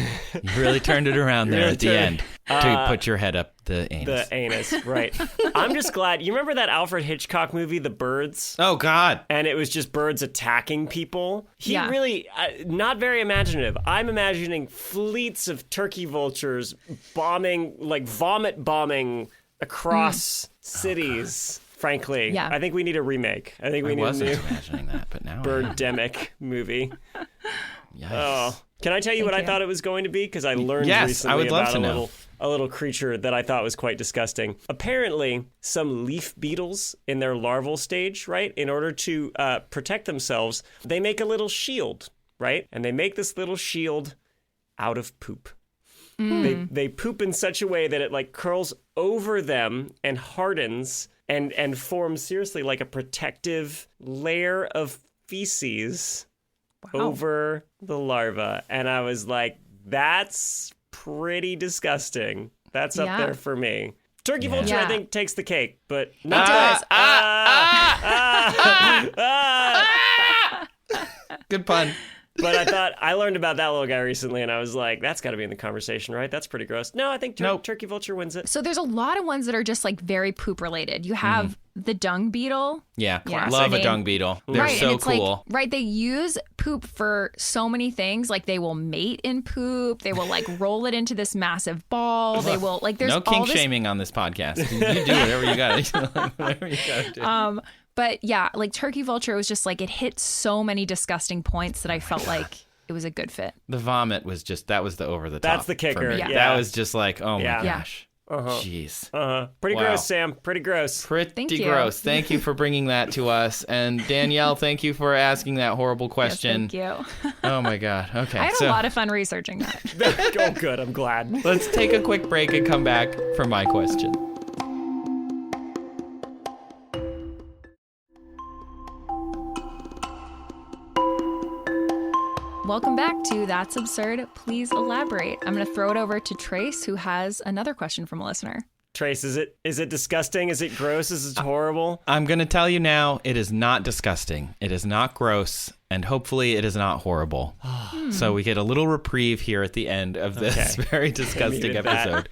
You really turned it around there at the end to put your head up the anus. The anus, right. I'm just glad. You remember that Alfred Hitchcock movie, The Birds? Oh, God. And it was just birds attacking people. He really, not very imaginative. I'm imagining fleets of turkey vultures bombing, vomit bombing across cities. Frankly, I think we need a remake. I think we need a new imagining that, but now Birdemic movie. Yikes. Oh, can I tell you what I thought it was going to be? Because I learned recently about a little creature that I thought was quite disgusting. Apparently, some leaf beetles in their larval stage, right, in order to protect themselves, they make a little shield, right? And they make this little shield out of poop. They poop in such a way that it curls over them and hardens and forms seriously a protective layer of feces over the larva. And I was like, that's pretty disgusting. That's up there for me. Turkey vulture, I think, takes the cake, but not Good pun. But I thought, I learned about that little guy recently, and I was like, that's got to be in the conversation, right? That's pretty gross. No, I think turkey vulture wins it. So there's a lot of ones that are just very poop related. You have the dung beetle. Yeah, love a dung beetle. They're so cool. They use poop for so many things. They will mate in poop. They will roll it into this massive ball. They will there's no kink shaming on this podcast. You do whatever you got to do. But yeah, turkey vulture was just it hit so many disgusting points that I felt it was a good fit. The vomit was that was the over the top. That's the kicker. For me. Yeah. That was just like, oh my Yeah. gosh. Jeez. Pretty Wow. gross, Sam. Pretty gross. Pretty you. gross. Thank you for bringing that to us. And Danielle, thank you for asking that horrible question. Yes, thank you. Oh my God. Okay. I had a lot of fun researching that. Oh, good. I'm glad. Let's take a quick break and come back for my question. Welcome back to That's Absurd. Please elaborate. I'm going to throw it over to Trace, who has another question from a listener. Trace, is it disgusting? Is it gross? Is it horrible? I'm going to tell you now, it is not disgusting. It is not gross. And hopefully it is not horrible. So we get a little reprieve here at the end of this very disgusting episode.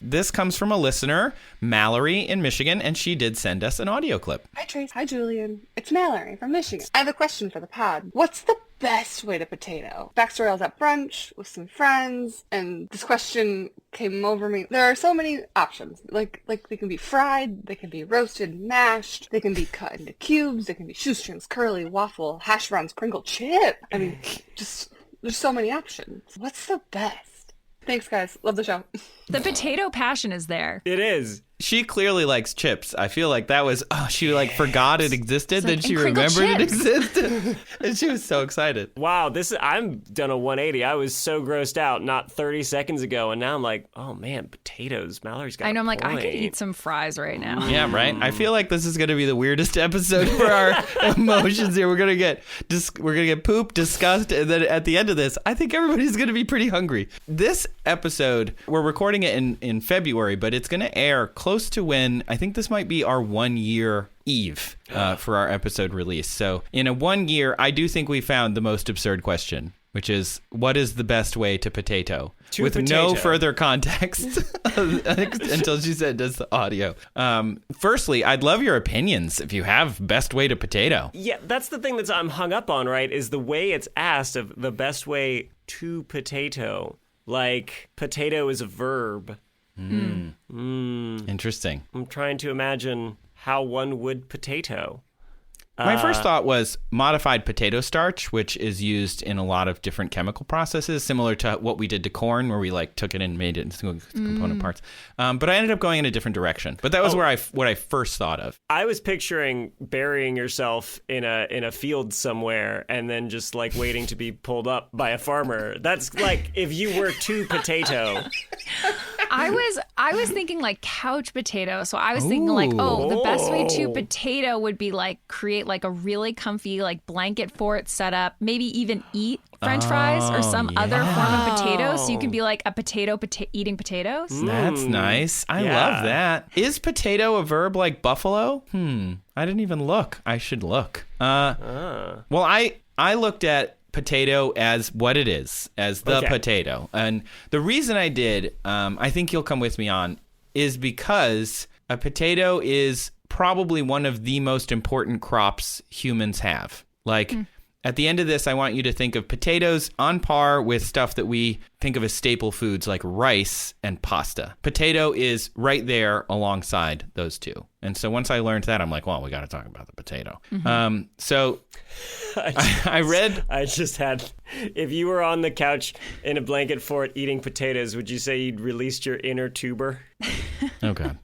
This comes from a listener, Mallory in Michigan, and she did send us an audio clip. Hi, Trace. Hi, Julian. It's Mallory from Michigan. I have a question for the pod. What's the best way to potato? Backstory, I was at brunch with some friends, and this question came over me. There are so many options. Like they can be fried, they can be roasted, mashed, they can be cut into cubes, they can be shoestrings, curly, waffle, hash browns, crinkle, chip. I mean, just there's so many options. What's the best? Thanks, guys. Love the show. The potato passion is there. It is. She clearly likes chips. I feel like that was, she like forgot it existed, then like, she and crinkle remembered it chips. existed. And she was so excited. Wow, I'm done a 180. I was so grossed out not 30 seconds ago, and now I'm like, oh man, potatoes. Mallory's got I know, I'm like, I point. could eat some fries right now. Yeah, right? I feel like this is going to be the weirdest episode for our emotions here. We're going to get poop, disgust, and then at the end of this, I think everybody's going to be pretty hungry. This episode, we're recording it in February, but it's going to air close to when, I think this might be our 1 year eve for our episode release. So in a 1 year, I do think we found the most absurd question, which is, what is the best way to potato? With no further context until she said does the audio. Firstly, I'd love your opinions if you have best way to potato. Yeah, that's the thing I'm hung up on, right, is the way it's asked of the best way to potato. Like, potato is a verb. Interesting. I'm trying to imagine how one would potato. My first thought was modified potato starch, which is used in a lot of different chemical processes, similar to what we did to corn, where we like took it and made it into component parts. But I ended up going in a different direction. But that was what I first thought of. I was picturing burying yourself in a field somewhere and then just like waiting to be pulled up by a farmer. That's like if you were to potato. I was thinking like couch potato. So I was thinking like, the best way to potato would be like create like a really comfy like blanket fort setup, maybe even eat French fries or some other form of potato. So you can be like a potato eating potatoes. That's nice. I love that. Is potato a verb like buffalo? I didn't even look. I should look. Well, I looked at potato as what it is, as the potato. And the reason I did, I think you'll come with me on, is because a potato is probably one of the most important crops humans have. Like, at the end of this, I want you to think of potatoes on par with stuff that we think of as staple foods like rice and pasta. Potato is right there alongside those two. And so once I learned that, I'm like, well, we got to talk about the potato. So I just had, if you were on the couch in a blanket fort eating potatoes, would you say you'd released your inner tuber? Oh, God.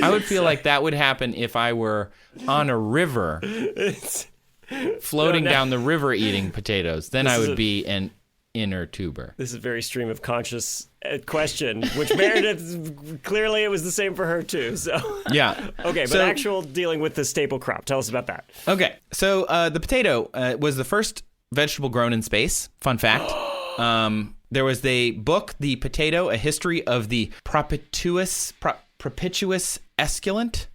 I would feel like that would happen if I were on a river floating down the river eating potatoes. Then I would be an inner tuber. This is a very stream of conscious question, which Meredith, clearly it was the same for her too. So yeah. Okay, but actual dealing with the staple crop. Tell us about that. Okay, so the potato was the first vegetable grown in space. Fun fact. There was a book, The Potato, A History of the Propitious Esculent.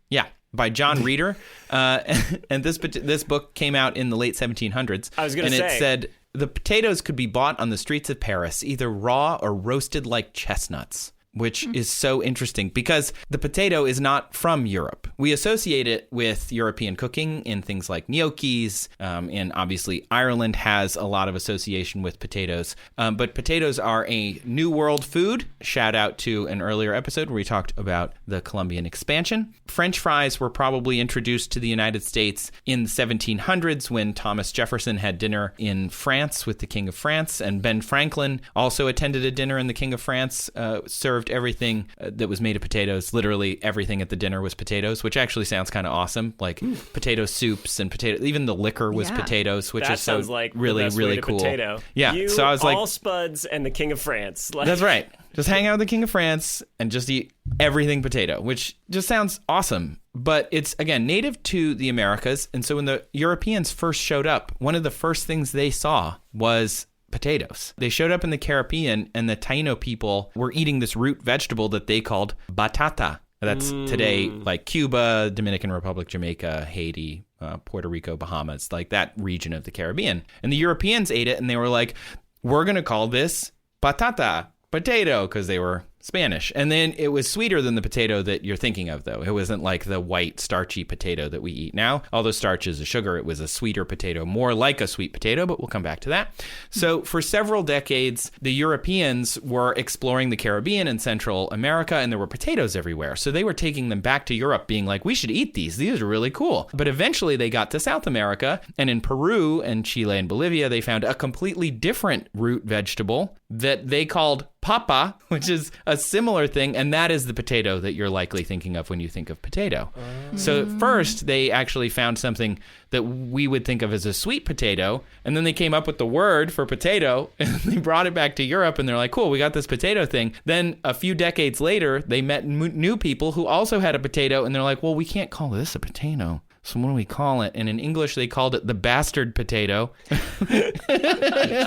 Yeah, by John Reeder. And this book came out in the late 1700s. I was going to say. And it said the potatoes could be bought on the streets of Paris, either raw or roasted like chestnuts. which is so interesting because the potato is not from Europe. We associate it with European cooking in things like gnocchis, and obviously Ireland has a lot of association with potatoes. But potatoes are a New World food. Shout out to an earlier episode where we talked about the Columbian expansion. French fries were probably introduced to the United States in the 1700s when Thomas Jefferson had dinner in France with the King of France, and Ben Franklin also attended a dinner, and the King of France served everything that was made of potatoes. Literally everything at the dinner was potatoes, which actually sounds kind of awesome. Like potato soups and potato, even the liquor was potatoes, which that is so sounds like really, the best really way to cool. Potato. Yeah, you, so I was like, all spuds and the King of France. Like, that's right. Just hang out with the King of France and just eat everything potato, which just sounds awesome. But it's, again, native to the Americas. And so when the Europeans first showed up, one of the first things they saw was potatoes. They showed up in the Caribbean, and the Taino people were eating this root vegetable that they called batata. That's today like Cuba, Dominican Republic, Jamaica, Haiti, Puerto Rico, Bahamas, like that region of the Caribbean. And the Europeans ate it, and they were like, we're going to call this batata, potato, because they were Spanish. And then it was sweeter than the potato that you're thinking of, though. It wasn't like the white, starchy potato that we eat now. Although starch is a sugar, it was a sweeter potato, more like a sweet potato, but we'll come back to that. So for several decades, the Europeans were exploring the Caribbean and Central America, and there were potatoes everywhere. So they were taking them back to Europe, being like, we should eat these. These are really cool. But eventually they got to South America, and in Peru and Chile and Bolivia, they found a completely different root vegetable that they called papa, which is a similar thing, and that is the potato that you're likely thinking of when you think of potato. So first, they actually found something that we would think of as a sweet potato, and then they came up with the word for potato, and they brought it back to Europe, and they're like, cool, we got this potato thing. Then a few decades later, they met new people who also had a potato, and they're like, well, we can't call this a potato. So what do we call it? And in English, they called it the bastard potato.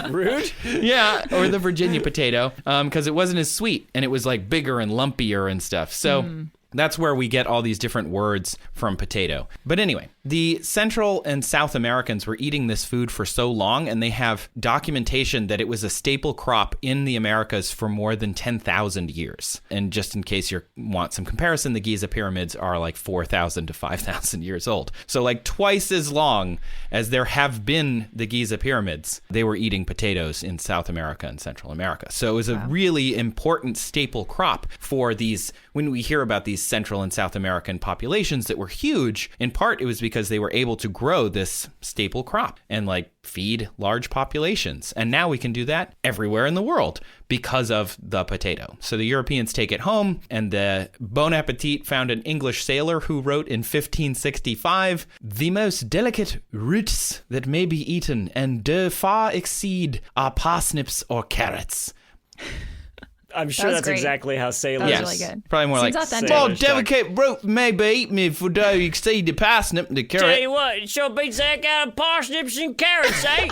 Rude? Yeah, or the Virginia potato, because it wasn't as sweet, and it was like bigger and lumpier and stuff. So that's where we get all these different words from potato. But anyway, the Central and South Americans were eating this food for so long, and they have documentation that it was a staple crop in the Americas for more than 10,000 years. And just in case you want some comparison, the Giza pyramids are like 4,000 to 5,000 years old. So like twice as long as there have been the Giza pyramids, they were eating potatoes in South America and Central America. So it was a really important staple crop for these, when we hear about these Central and South American populations that were huge, in part it was because they were able to grow this staple crop and like feed large populations. And now we can do that everywhere in the world because of the potato. So the Europeans take it home, and the Bon Appetit found an English sailor who wrote in 1565, "The most delicate roots that may be eaten and do far exceed are parsnips or carrots." I'm sure that's great. exactly how sailors... That was really good. Probably more Seems like, authentic. well, delicate root may be eaten if we do exceed the parsnip and the Tell carrot. you what, it sure beats the heck out of parsnips and carrots, eh?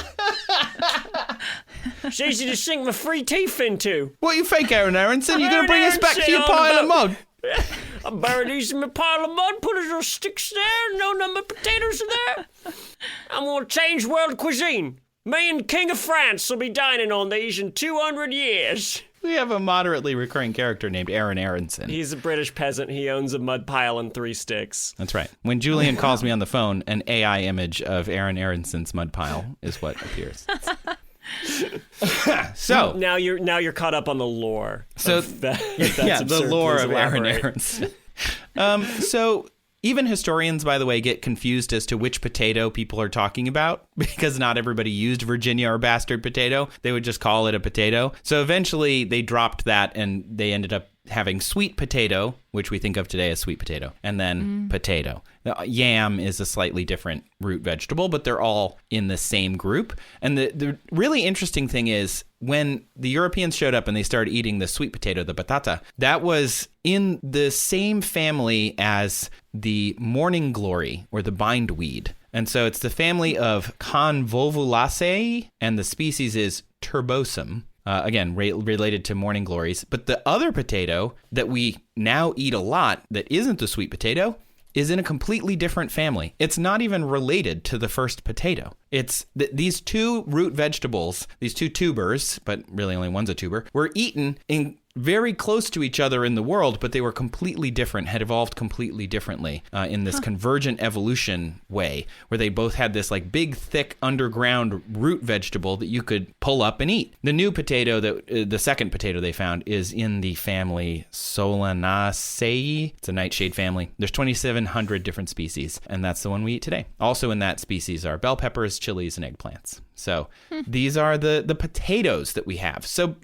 It's easy to sink my free teeth into. What do you think, Aaron Aronson? You going to Aaron bring us back to Aronson your on pile the of boat. mud? I buried these in my pile of mud, put a little sticks there, no number potatoes in there. I'm going to change world cuisine. Me and King of France will be dining on these in 200 years. We have a moderately recurring character named Aaron Aronson. He's a British peasant. He owns a mud pile and 3 sticks. That's right. When Julian calls me on the phone, an AI image of Aaron Aronson's mud pile is what appears. So now you're caught up on the lore. So the lore of Aaron Aronson. So even historians, by the way, get confused as to which potato people are talking about because not everybody used Virginia or bastard potato. They would just call it a potato. So eventually they dropped that and they ended up having sweet potato, which we think of today as sweet potato, and then potato. Now, yam is a slightly different root vegetable, but they're all in the same group. And the really interesting thing is when the Europeans showed up and they started eating the sweet potato, the batata, that was in the same family as the morning glory or the bindweed. And so it's the family of Convolvulaceae, and the species is turbosum. Again, related to morning glories. But the other potato that we now eat a lot that isn't the sweet potato is in a completely different family. It's not even related to the first potato. It's these two root vegetables, these two tubers, but really only one's a tuber, were eaten in very close to each other in the world, but they were completely different, had evolved completely differently in this convergent evolution way, where they both had this like big, thick underground root vegetable that you could pull up and eat. The new potato, the second potato they found, is in the family Solanaceae. It's a nightshade family. There's 2,700 different species, and that's the one we eat today. Also in that species are bell peppers, chilies, and eggplants. So these are the potatoes that we have. So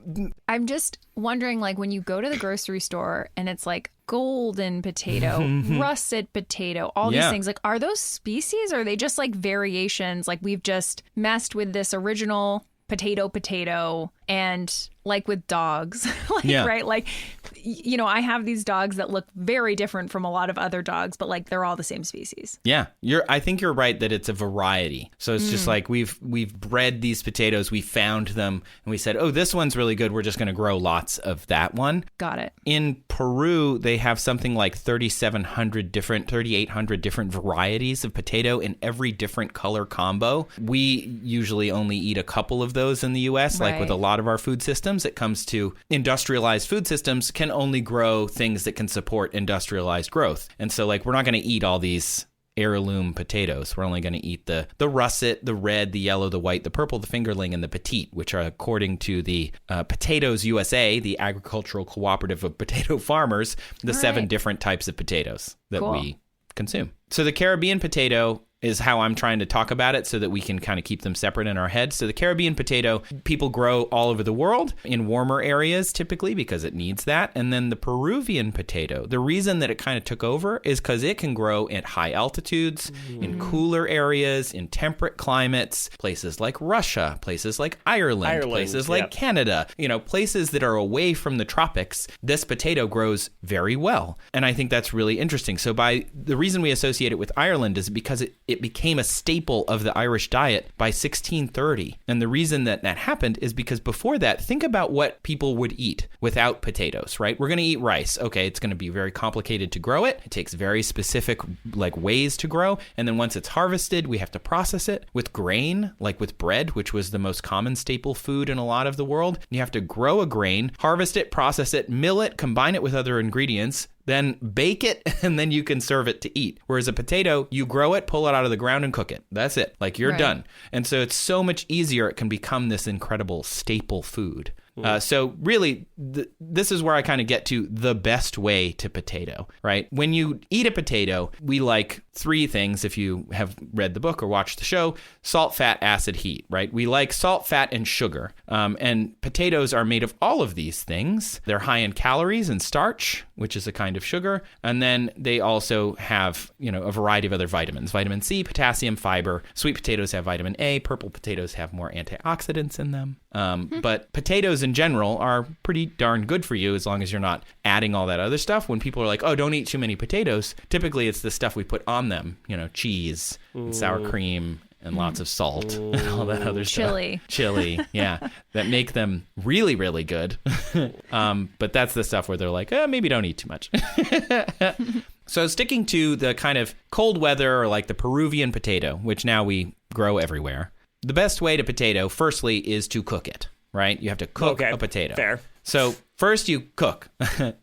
I'm just wondering, like, when you go to the grocery store and it's like golden potato, russet potato, all these things, like, are those species or are they just like variations? Like, we've just messed with this original potato and like with dogs, right? Like, you know, I have these dogs that look very different from a lot of other dogs, but like they're all the same species. Yeah, I think you're right that it's a variety. So it's just like we've bred these potatoes, we found them, and we said, oh, this one's really good. We're just going to grow lots of that one. Got it. In Peru, they have something like 3,800 different varieties of potato in every different color combo. We usually only eat a couple of those in the U.S., like with a lot of our food systems. It comes to industrialized food systems can only grow things that can support industrialized growth. And so like we're not going to eat all these heirloom potatoes. We're only going to eat the russet, the red, the yellow, the white, the purple, the fingerling, and the petite, which are according to the Potatoes USA, the agricultural cooperative of potato farmers, the 7 different types of potatoes that we consume. So the Caribbean potato is how I'm trying to talk about it so that we can kind of keep them separate in our heads. So the Caribbean potato, people grow all over the world in warmer areas typically because it needs that. And then the Peruvian potato, the reason that it kind of took over is because it can grow at high altitudes, in cooler areas, in temperate climates, places like Russia, places like Ireland, places like Canada, you know, places that are away from the tropics. This potato grows very well. And I think that's really interesting. So the reason we associate it with Ireland is because it became a staple of the Irish diet by 1630. And the reason that happened is because before that, think about what people would eat without potatoes, right? We're going to eat rice. Okay, it's going to be very complicated to grow it. It takes very specific like ways to grow. And then once it's harvested, we have to process it. With grain, like with bread, which was the most common staple food in a lot of the world, you have to grow a grain, harvest it, process it, mill it, combine it with other ingredients, then bake it, and then you can serve it to eat. Whereas a potato, you grow it, pull it out of the ground, and cook it. That's it. Like, you're done. And so it's so much easier. It can become this incredible staple food. So really, this is where I kind of get to the best way to potato, right? When you eat a potato, we like 3 things if you have read the book or watched the show: salt, fat, acid, heat, right? We like salt, fat, and sugar. And potatoes are made of all of these things. They're high in calories and starch, which is a kind of sugar. And then they also have, you know, a variety of other vitamins: vitamin C, potassium, fiber. Sweet potatoes have vitamin A. Purple potatoes have more antioxidants in them. But potatoes in general are pretty darn good for you as long as you're not adding all that other stuff. When people are like, oh, don't eat too many potatoes, typically it's the stuff we put on them, you know, cheese and sour cream and lots of salt and all that other stuff. Chili, yeah, that make them really, really good. But that's the stuff where they're like, maybe don't eat too much. So sticking to the kind of cold weather or like the Peruvian potato, which now we grow everywhere, the best way to potato, firstly, is to cook it, right? You have to cook a potato. Fair. So first you cook.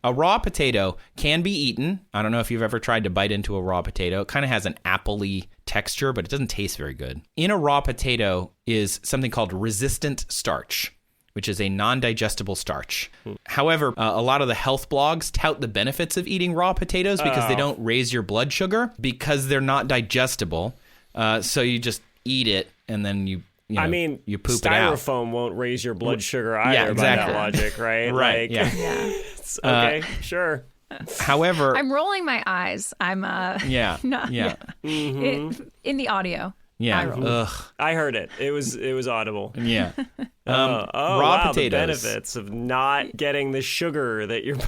A raw potato can be eaten. I don't know if you've ever tried to bite into a raw potato. It kind of has an apple-y texture, but it doesn't taste very good. In a raw potato is something called resistant starch, which is a non-digestible starch. However, a lot of the health blogs tout the benefits of eating raw potatoes because they don't raise your blood sugar because they're not digestible. So you just eat it and then you poop it out. Styrofoam won't raise your blood sugar either by that logic, right? Right, Okay, sure. However, I'm rolling my eyes. I'm in the audio. Yeah. I heard it. It was audible. Yeah. Raw potatoes. The benefits of not getting the sugar that you're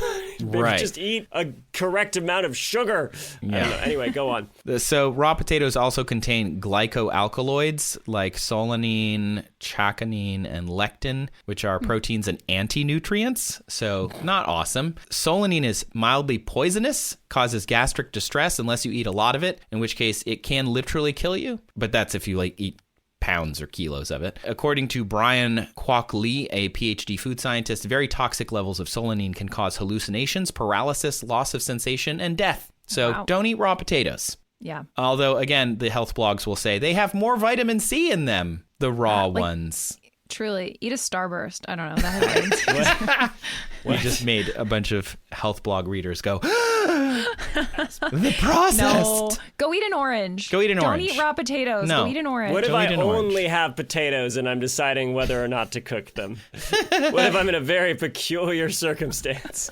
just eat a correct amount of sugar. Yeah. Anyway, go on. So raw potatoes also contain glycoalkaloids like solanine, chaconine, and lectin, which are proteins and anti-nutrients. So not awesome. Solanine is mildly poisonous, causes gastric distress unless you eat a lot of it, in which case it can literally kill you. But that's if you eat pounds or kilos of it. According to Brian Kwok Lee, a PhD food scientist, very toxic levels of solanine can cause hallucinations, paralysis, loss of sensation, and death. So don't eat raw potatoes. Yeah. Although, again, the health blogs will say they have more vitamin C in them, the raw ones. Truly, eat a Starburst. I don't know. That We just made a bunch of health blog readers go, the processed. No. Go eat an orange. Go eat an orange. Don't eat raw potatoes. No. Go eat an orange. What if I only have potatoes and I'm deciding whether or not to cook them? What if I'm in a very peculiar circumstance?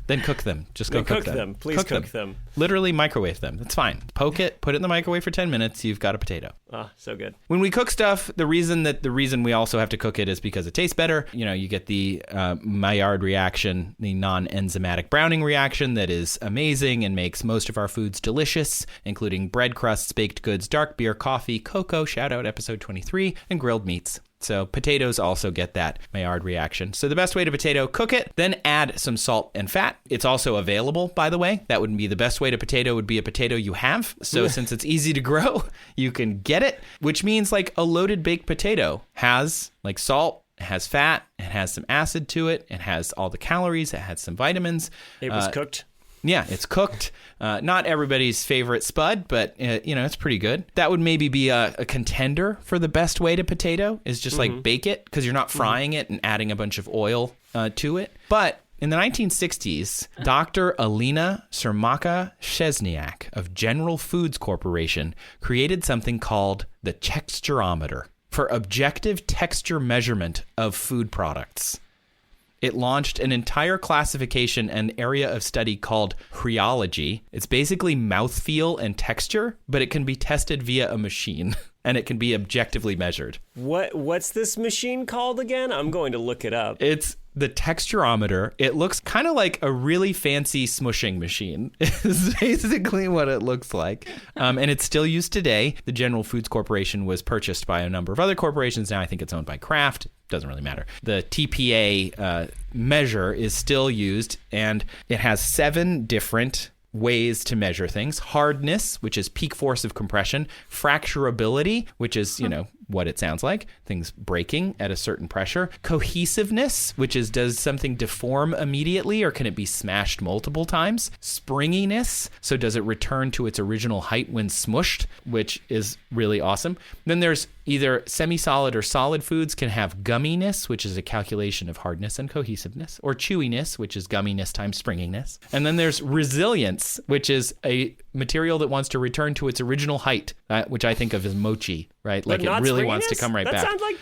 Then cook them. Just go cook them. Please cook them. Literally microwave them. That's fine. Poke it, put it in the microwave for 10 minutes. You've got a potato. Ah, so good. When we cook stuff, the reason we also have to cook it is because it tastes better. You know, you get the Maillard reaction, the non-enzymatic browning reaction that is amazing and makes most of our foods delicious, including bread crusts, baked goods, dark beer, coffee, cocoa, shout out episode 23, and grilled meats. So potatoes also get that Maillard reaction. So the best way to potato, cook it, then add some salt and fat. It's also available, by the way. That would be the best way to potato would be a potato you have. So since it's easy to grow, you can get it, which means like a loaded baked potato has like salt, it has fat, it has some acid to it, it has all the calories, it has some vitamins. It was cooked. Yeah, it's cooked. Not everybody's favorite spud, but, it's pretty good. That would maybe be a contender for the best way to potato is just like bake it because you're not frying it and adding a bunch of oil to it. But in the 1960s, Dr. Alina Surmaka-Chesniak of General Foods Corporation created something called the texturometer for objective texture measurement of food products. It launched an entire classification and area of study called rheology. It's basically mouthfeel and texture, but it can be tested via a machine, and it can be objectively measured. What's this machine called again? I'm going to look it up. It's the texturometer. It looks kind of like a really fancy smushing machine is basically what it looks like. And it's still used today. The General Foods Corporation was purchased by a number of other corporations. Now I think it's owned by Kraft. Doesn't really matter. The TPA measure is still used, and it has 7 different ways to measure things. Hardness, which is peak force of compression. Fracturability, which is, what it sounds like, things breaking at a certain pressure. Cohesiveness, which is does something deform immediately or can it be smashed multiple times? Springiness, so does it return to its original height when smushed, which is really awesome. Then there's either semi-solid or solid foods can have gumminess, which is a calculation of hardness and cohesiveness, or chewiness, which is gumminess times springiness. And then there's resilience, which is a material that wants to return to its original height, which I think of as mochi, right? Like it really wants to come right back. That sounds like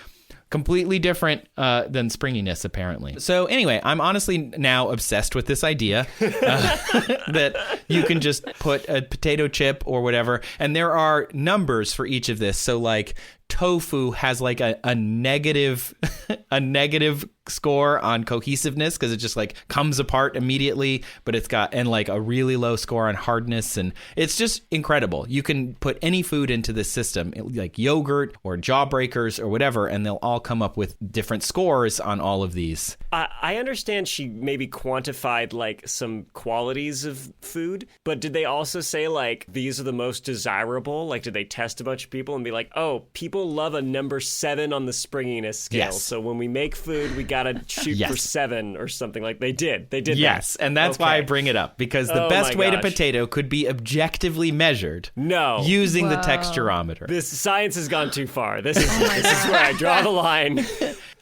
completely different than springiness, apparently. So anyway, I'm honestly now obsessed with this idea that you can just put a potato chip or whatever, and there are numbers for each of this. So like tofu has like a negative score on cohesiveness because it just like comes apart immediately, but it's got and like a really low score on hardness, and it's just incredible. You can put any food into this system, like yogurt or Jawbreakers or whatever, and they'll all come up with different scores on all of these. I understand she maybe quantified like some qualities of food, but did they also say like these are the most desirable? Like did they test a bunch of people and be like, oh, people love a number 7 on the springiness scale. Yes. So when we make food, we gotta shoot for 7 or something. Like they did. Yes, that. and that's why I bring it up, because the best way to potato could be objectively measured. No. Using the texturometer. This science has gone too far. This is where I draw the line.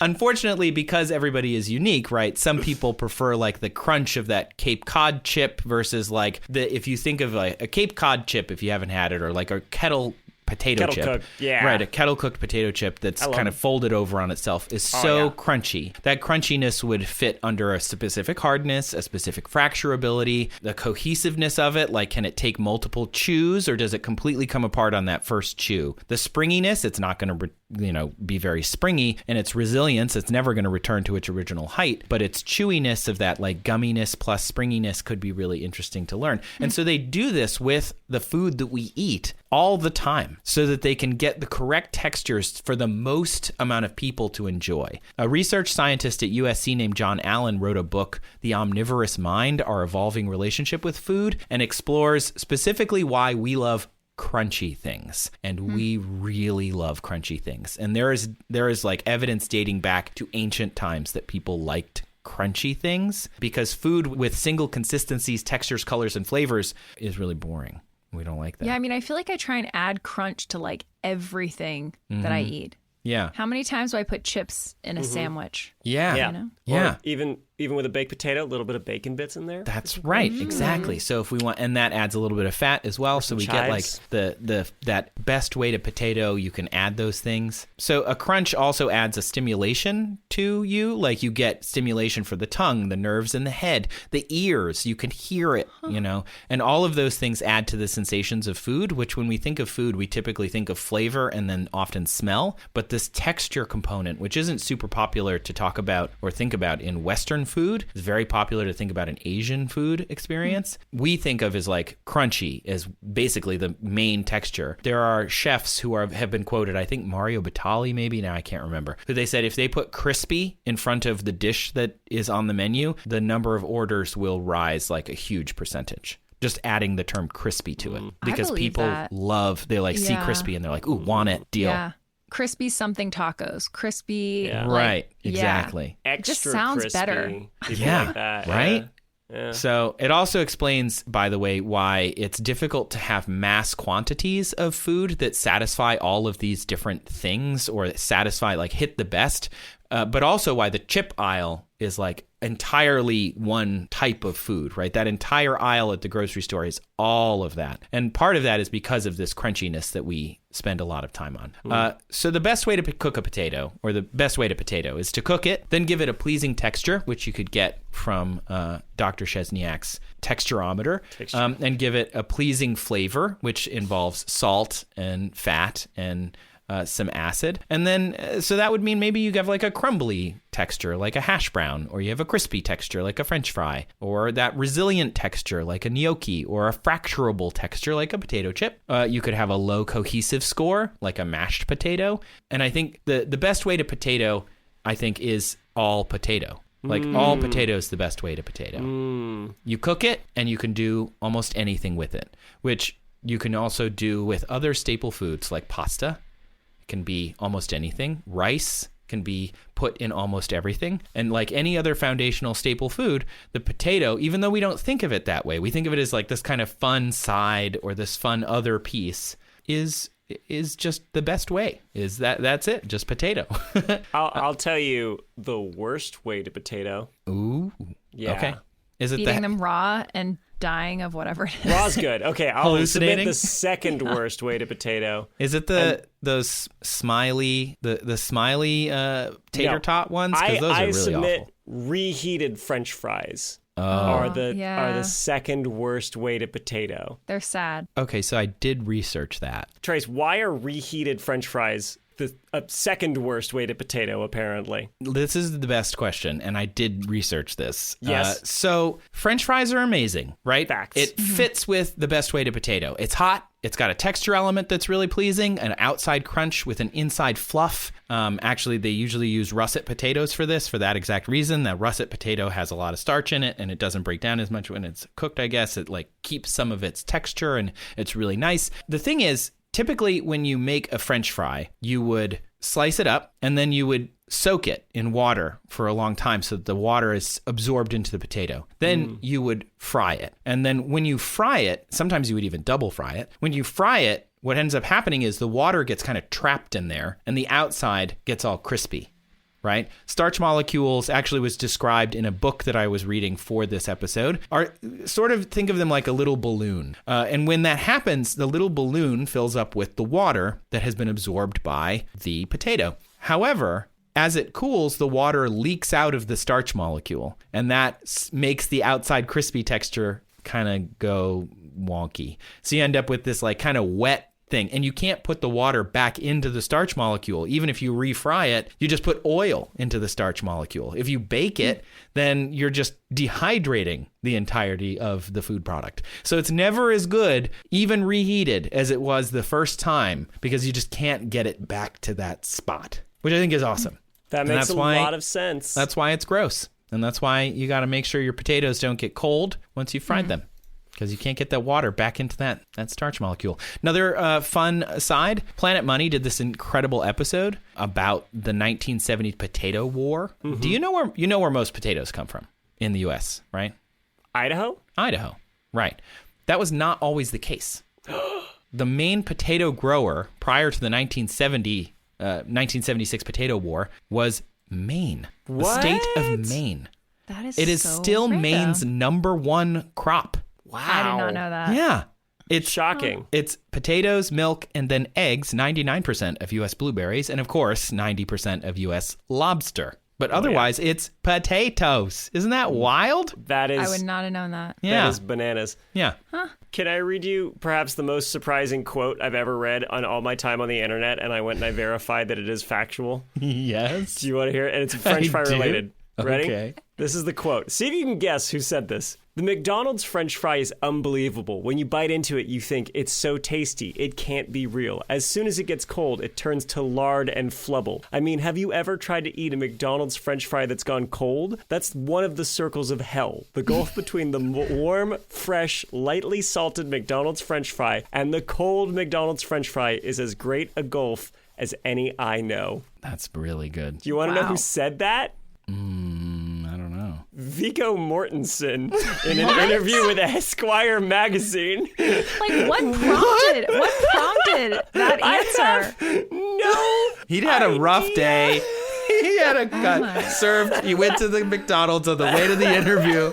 Unfortunately, because everybody is unique, right? Some people prefer like the crunch of that Cape Cod chip versus like if you think of like a Cape Cod chip, if you haven't had it, or like a kettle potato chip. Cooked, yeah. Right, a kettle cooked potato chip that's kind of folded over on itself is so crunchy. That crunchiness would fit under a specific hardness, a specific fracturability, the cohesiveness of it, like can it take multiple chews or does it completely come apart on that first chew? The springiness, it's not going to be very springy, and its resilience, it's never going to return to its original height, but its chewiness of that like gumminess plus springiness could be really interesting to learn. And so they do this with the food that we eat all the time so that they can get the correct textures for the most amount of people to enjoy. A research scientist at USC named John Allen wrote a book, The Omnivorous Mind, Our Evolving Relationship with Food, and explores specifically why we love crunchy things, and we really love crunchy things. And there is like evidence dating back to ancient times that people liked crunchy things, because food with single consistencies, textures, colors, and flavors is really boring. We don't like that. Yeah, I mean, I feel like I try and add crunch to like everything that I eat. Yeah. How many times do I put chips in a sandwich? Yeah. Yeah. You know? Yeah. Or even with a baked potato, a little bit of bacon bits in there. That's right. Exactly. So if we want, and that adds a little bit of fat as well. So we get like that best way to potato. You can add those things. So a crunch also adds a stimulation to you. Like you get stimulation for the tongue, the nerves in the head, the ears. You can hear it, you know, and all of those things add to the sensations of food, which when we think of food, we typically think of flavor and then often smell. But this texture component, which isn't super popular to talk about or think about in Western food, is very popular to think about in Asian food experience. We think of as like crunchy as basically the main texture. There are chefs who have been quoted, I think Mario Batali maybe, now I can't remember, who they said if they put crispy in front of the dish that is on the menu, the number of orders will rise like a huge percentage. Just adding the term crispy to it, because people love, they like see crispy and they're like, ooh, want it, deal. Yeah. Crispy something tacos. Crispy. Yeah. Right. Exactly. Extra just sounds crispy. better. People like that. Right? Yeah. So it also explains, by the way, why it's difficult to have mass quantities of food that satisfy all of these different things or satisfy, like hit the best, but also why the chip aisle is like entirely one type of food, right? That entire aisle at the grocery store is all of that. And part of that is because of this crunchiness that we spend a lot of time on. So the best way to cook a potato, or the best way to potato, is to cook it, then give it a pleasing texture, which you could get from Dr. Chesniak's texturometer, and give it a pleasing flavor, which involves salt and fat and some acid. And then, so that would mean maybe you have like a crumbly texture, like a hash brown, or you have a crispy texture, like a French fry, or that resilient texture, like a gnocchi, or a fracturable texture, like a potato chip. You could have a low cohesive score, like a mashed potato. And I think the best way to potato, I think, is all potato. Like all potato is the best way to potato. You cook it and you can do almost anything with it, which you can also do with other staple foods like pasta. Can be almost anything. Rice can be put in almost everything. And like any other foundational staple food, the potato, even though we don't think of it that way, we think of it as like this kind of fun side or this fun other piece, is just the best way. That's it, just potato. I'll tell you the worst way to potato. Ooh. Yeah. Okay. Is it eating them raw and dying of whatever it is? Raw's good. Okay, I'll hallucinating? submit the second worst way to potato. Is it those smiley tater tot ones? Because those are really submit awful. Reheated French fries. Are the second worst way to potato. They're sad. Okay, so I did research that. Trace, why are reheated French fries the second worst way to potato, apparently? This is the best question, and I did research this. Yes. So French fries are amazing, right? Facts. It fits with the best way to potato. It's hot. It's got a texture element that's really pleasing, an outside crunch with an inside fluff. Actually, they usually use russet potatoes for this, for that exact reason. That russet potato has a lot of starch in it, and it doesn't break down as much when it's cooked, I guess. It like keeps some of its texture, and it's really nice. The thing is, typically, when you make a French fry, you would slice it up and then you would soak it in water for a long time so that the water is absorbed into the potato. Then you would fry it. And then when you fry it, sometimes you would even double fry it. When you fry it, what ends up happening is the water gets kind of trapped in there and the outside gets all crispy. Right? Starch molecules actually was described in a book that I was reading for this episode, are sort of, think of them like a little balloon. And when that happens, the little balloon fills up with the water that has been absorbed by the potato. However, as it cools, the water leaks out of the starch molecule, and that makes the outside crispy texture kind of go wonky. So you end up with this like kind of wet thing, and you can't put the water back into the starch molecule. Even if you refry it, you just put oil into the starch molecule. If you bake it, then you're just dehydrating the entirety of the food product. So it's never as good, even reheated, as it was the first time, because you just can't get it back to that spot, which I think is awesome. That makes a lot of sense. That's why it's gross. And that's why you got to make sure your potatoes don't get cold once you've fried them. because you can't get that water back into that starch molecule. Another fun aside, Planet Money did this incredible episode about the 1970s potato war. Mm-hmm. Do you know where most potatoes come from in the U.S., right? Idaho, right. That was not always the case. The main potato grower prior to the 1976 potato war was Maine, the state of Maine. It is so still random. Maine's number one crop. Wow. I did not know that. Yeah. It's shocking. It's potatoes, milk, and then eggs, 99% of U.S. blueberries, and of course, 90% of U.S. lobster. But otherwise, it's potatoes. Isn't that wild? That is. I would not have known that. Yeah. That is bananas. Yeah. Huh. Can I read you perhaps the most surprising quote I've ever read on all my time on the internet, and I went and I verified that it is factual? Yes. Do you want to hear it? And it's French fry related. Ready? Okay. This is the quote. See if you can guess who said this. The McDonald's French fry is unbelievable. When you bite into it, you think it's so tasty, it can't be real. As soon as it gets cold, it turns to lard and flubble. I mean, have you ever tried to eat a McDonald's French fry that's gone cold? That's one of the circles of hell. The gulf between the warm, fresh, lightly salted McDonald's French fry and the cold McDonald's French fry is as great a gulf as any I know. That's really good. Do you want to know who said that? I don't know. Viggo Mortensen in an interview with Esquire magazine. Like, what prompted that answer? No. He'd had a rough day. He had got served. He went to the McDonald's on the way to the interview.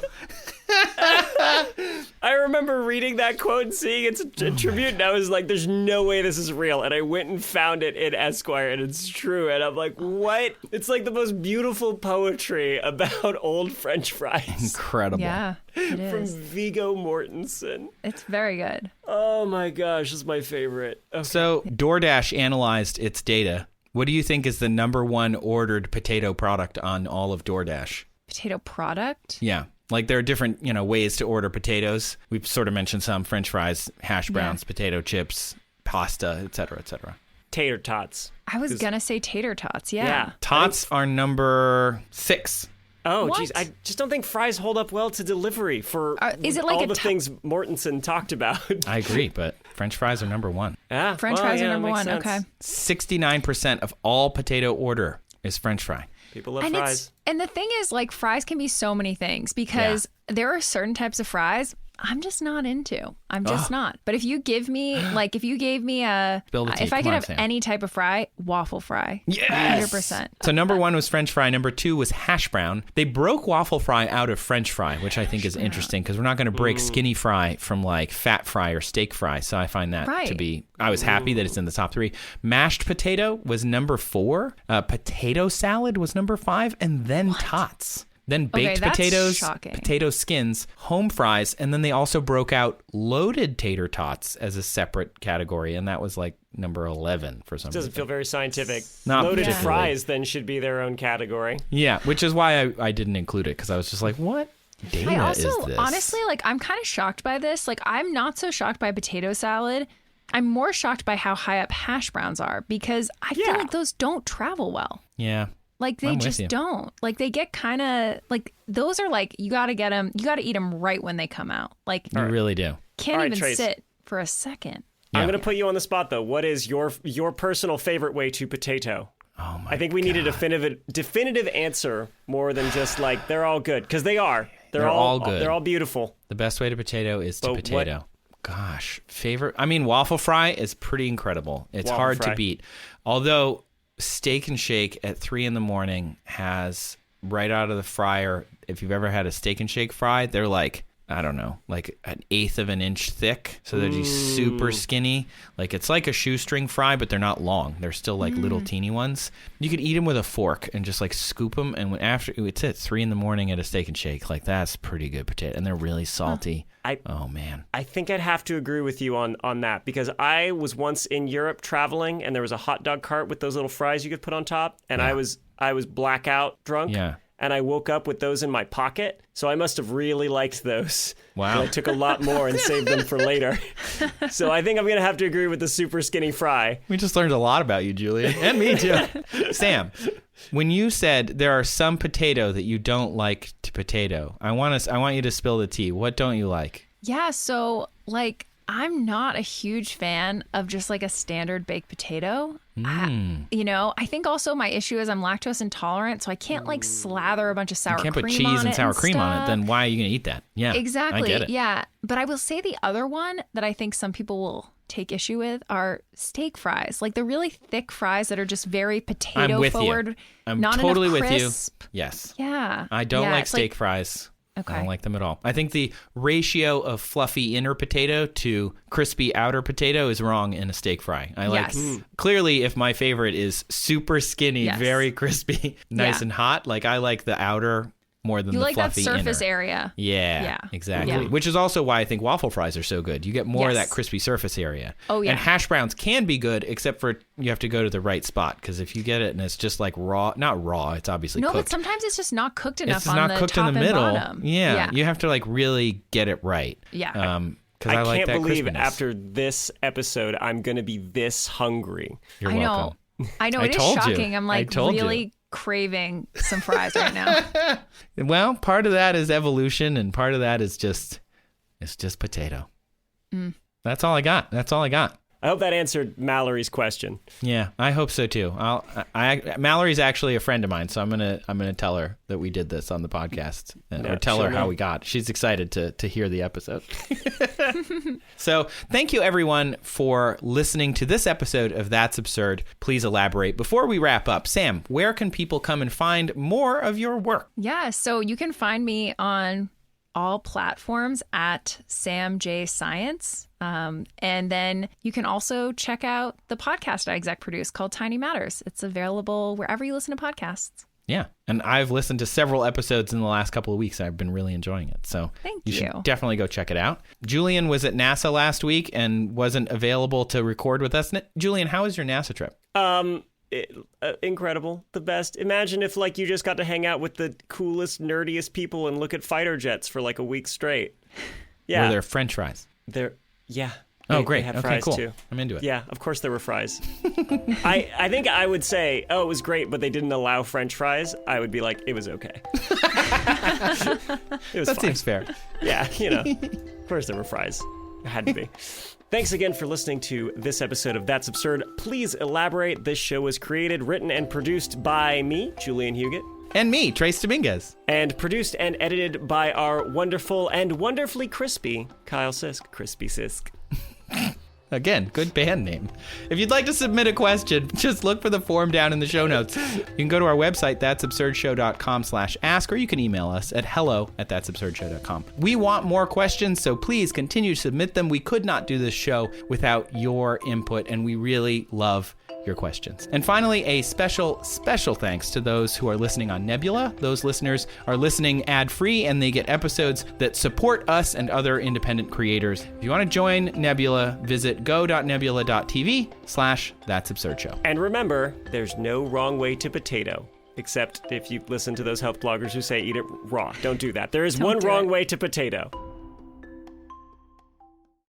I remember reading that quote and seeing its tribute, and I was like, there's no way this is real. And I went and found it in Esquire, and it's true. And I'm like, what? It's like the most beautiful poetry about old French fries. Incredible. Yeah, it From is. Viggo Mortensen. It's very good. Oh my gosh, it's my favorite. Okay. So DoorDash analyzed its data. What do you think is the number one ordered potato product on all of DoorDash? Potato product? Yeah. Like there are different, ways to order potatoes. We've sort of mentioned some: French fries, hash browns, potato chips, pasta, et cetera, et cetera. Tater tots. I was going to say tater tots, yeah. Tots are number 6. Oh, What? geez. I just don't think fries hold up well to delivery for is it like all a the things Mortensen talked about. I agree, but French fries are number 1. Yeah, French fries are number makes 1, sense. okay. 69% of all potato order is French fry. People love And fries. and the thing is, like, fries can be so many things because there are certain types of fries I'm just not into. I'm just not. But if you give me, like, if you gave me Spill the tea. if I Come could on, have Sam. any type of fry, waffle fry. Yes! 100%. So number 1 was French fry. Number 2 was hash brown. They broke waffle fry out of French fry, which I think is interesting because we're not going to break skinny fry from like fat fry or steak fry. So I find that to be, I was happy that it's in the top 3. Mashed potato was number 4. Potato salad was number 5. And then tots. Then baked that's potatoes, shocking. potato skins, home fries, and then they also broke out loaded tater tots as a separate category, and that was like number 11 for some reason. Doesn't feel very scientific. Not Loaded particularly. fries then should be their own category. Yeah, which is why I didn't include it, because I was just like, what data I also, is this? honestly, like, I'm kind of shocked by this. Like, I'm not so shocked by potato salad. I'm more shocked by how high up hash browns are because I feel like those don't travel well. Yeah. Like, they just don't. Like, they get kind of, like, those are like, you got to get them, you got to eat them right when they come out. Like, You really do. can't All right, even Trace. sit for a second. I'm going to put you on the spot, though. What is your personal favorite way to potato? Oh my I think we need a definitive answer more than just like, they're all good. Because they are. They're all good. They're all beautiful. The best way to potato is to But potato. Gosh, favorite. I mean, waffle fry is pretty incredible. It's Waffle hard fry. to beat. Although Steak and Shake at 3 a.m. has right out of the fryer. If you've ever had a Steak and Shake fry, they're like, I don't know, like 1/8 of an inch thick. So they're just super skinny. Like it's like a shoestring fry, but they're not long. They're still like little teeny ones. You could eat them with a fork and just like scoop them. And after it's at 3 a.m. at a Steak and Shake, like that's pretty good potato. And they're really salty. Oh man. I think I'd have to agree with you on that because I was once in Europe traveling and there was a hot dog cart with those little fries you could put on top. And I was blackout drunk. Yeah. And I woke up with those in my pocket. So I must have really liked those. Wow. And I took a lot more and saved them for later. So I think I'm going to have to agree with the super skinny fry. We just learned a lot about you, Julian. And me too. Sam, when you said there are some potato that you don't like to potato, I want you to spill the tea. What don't you like? Yeah, so like I'm not a huge fan of just like a standard baked potato. I think also my issue is I'm lactose intolerant, so I can't like slather a bunch of sour cream on it. You can't put cheese and sour cream on it, then why are you going to eat that? Yeah, exactly. I get it. Yeah, but I will say the other one that I think some people will take issue with are steak fries, like the really thick fries that are just very potato forward. I'm not totally enough with crisp. you. Yes. Yeah. I don't like steak fries. Okay. I don't like them at all. I think the ratio of fluffy inner potato to crispy outer potato is wrong in a steak fry. I like clearly if my favorite is super skinny, very crispy, nice and hot, like I like the outer more than the fluffy inner. You like that surface area. Yeah, exactly. Which is also why I think waffle fries are so good. You get more of that crispy surface area. Oh, yeah. And hash browns can be good, except for you have to go to the right spot, because if you get it and it's just like raw, not raw, it's obviously cooked. No, but sometimes it's just not cooked enough it's on not the cooked top in the and middle. bottom. Yeah, you have to like really get it right. Yeah. Because I like can't that believe crispiness. after this episode, I'm going to be this hungry. You're welcome. I know. It is shocking. I'm like really craving some fries right now. Well, part of that is evolution, and part of that is just potato. That's all I got. I hope that answered Mallory's question. Yeah, I hope so too. Mallory's actually a friend of mine, so I'm gonna tell her that we did this on the podcast, or tell her how we got. She's excited to hear the episode. So thank you everyone for listening to this episode of That's Absurd. Please elaborate. Before we wrap up, Sam, where can people come and find more of your work? Yeah, so you can find me on all platforms at Sam J Science. And then you can also check out the podcast I exec produce called Tiny Matters. It's available wherever you listen to podcasts. Yeah. And I've listened to several episodes in the last couple of weeks. I've been really enjoying it. So Thank you you. should definitely go check it out. Julian was at NASA last week and wasn't available to record with us. Julian, how was your NASA trip? Incredible. The best. Imagine if like you just got to hang out with the coolest, nerdiest people and look at fighter jets for like a week straight. Yeah. Were there French fries? Oh, great. They had okay, fries cool. too. I'm into it. Yeah, of course there were fries. I think I would say, it was great, but they didn't allow French fries. I would be like, it was okay. It was that fine. seems fair. Yeah, of course there were fries. It had to be. Thanks again for listening to this episode of That's Absurd. Please elaborate. This show was created, written, and produced by me, Julian Huguet. And me, Trace Dominguez. And produced and edited by our wonderful and wonderfully crispy Kyle Sisk. Crispy Sisk. Again, good band name. If you'd like to submit a question, just look for the form down in the show notes. You can go to our website, that'sabsurdshow.com/ask, or you can email us at hello@that'sabsurdshow.com. We want more questions, so please continue to submit them. We could not do this show without your input, and we really love your questions. And finally, a special thanks to those who are listening on Nebula. Those listeners are listening ad-free, and they get episodes that support us and other independent creators. If you want to join Nebula, visit go.nebula.tv/that'sabsurdshow. And remember, there's no wrong way to potato, except if you listen to those health bloggers who say eat it raw. Don't do that. There is one wrong way to potato.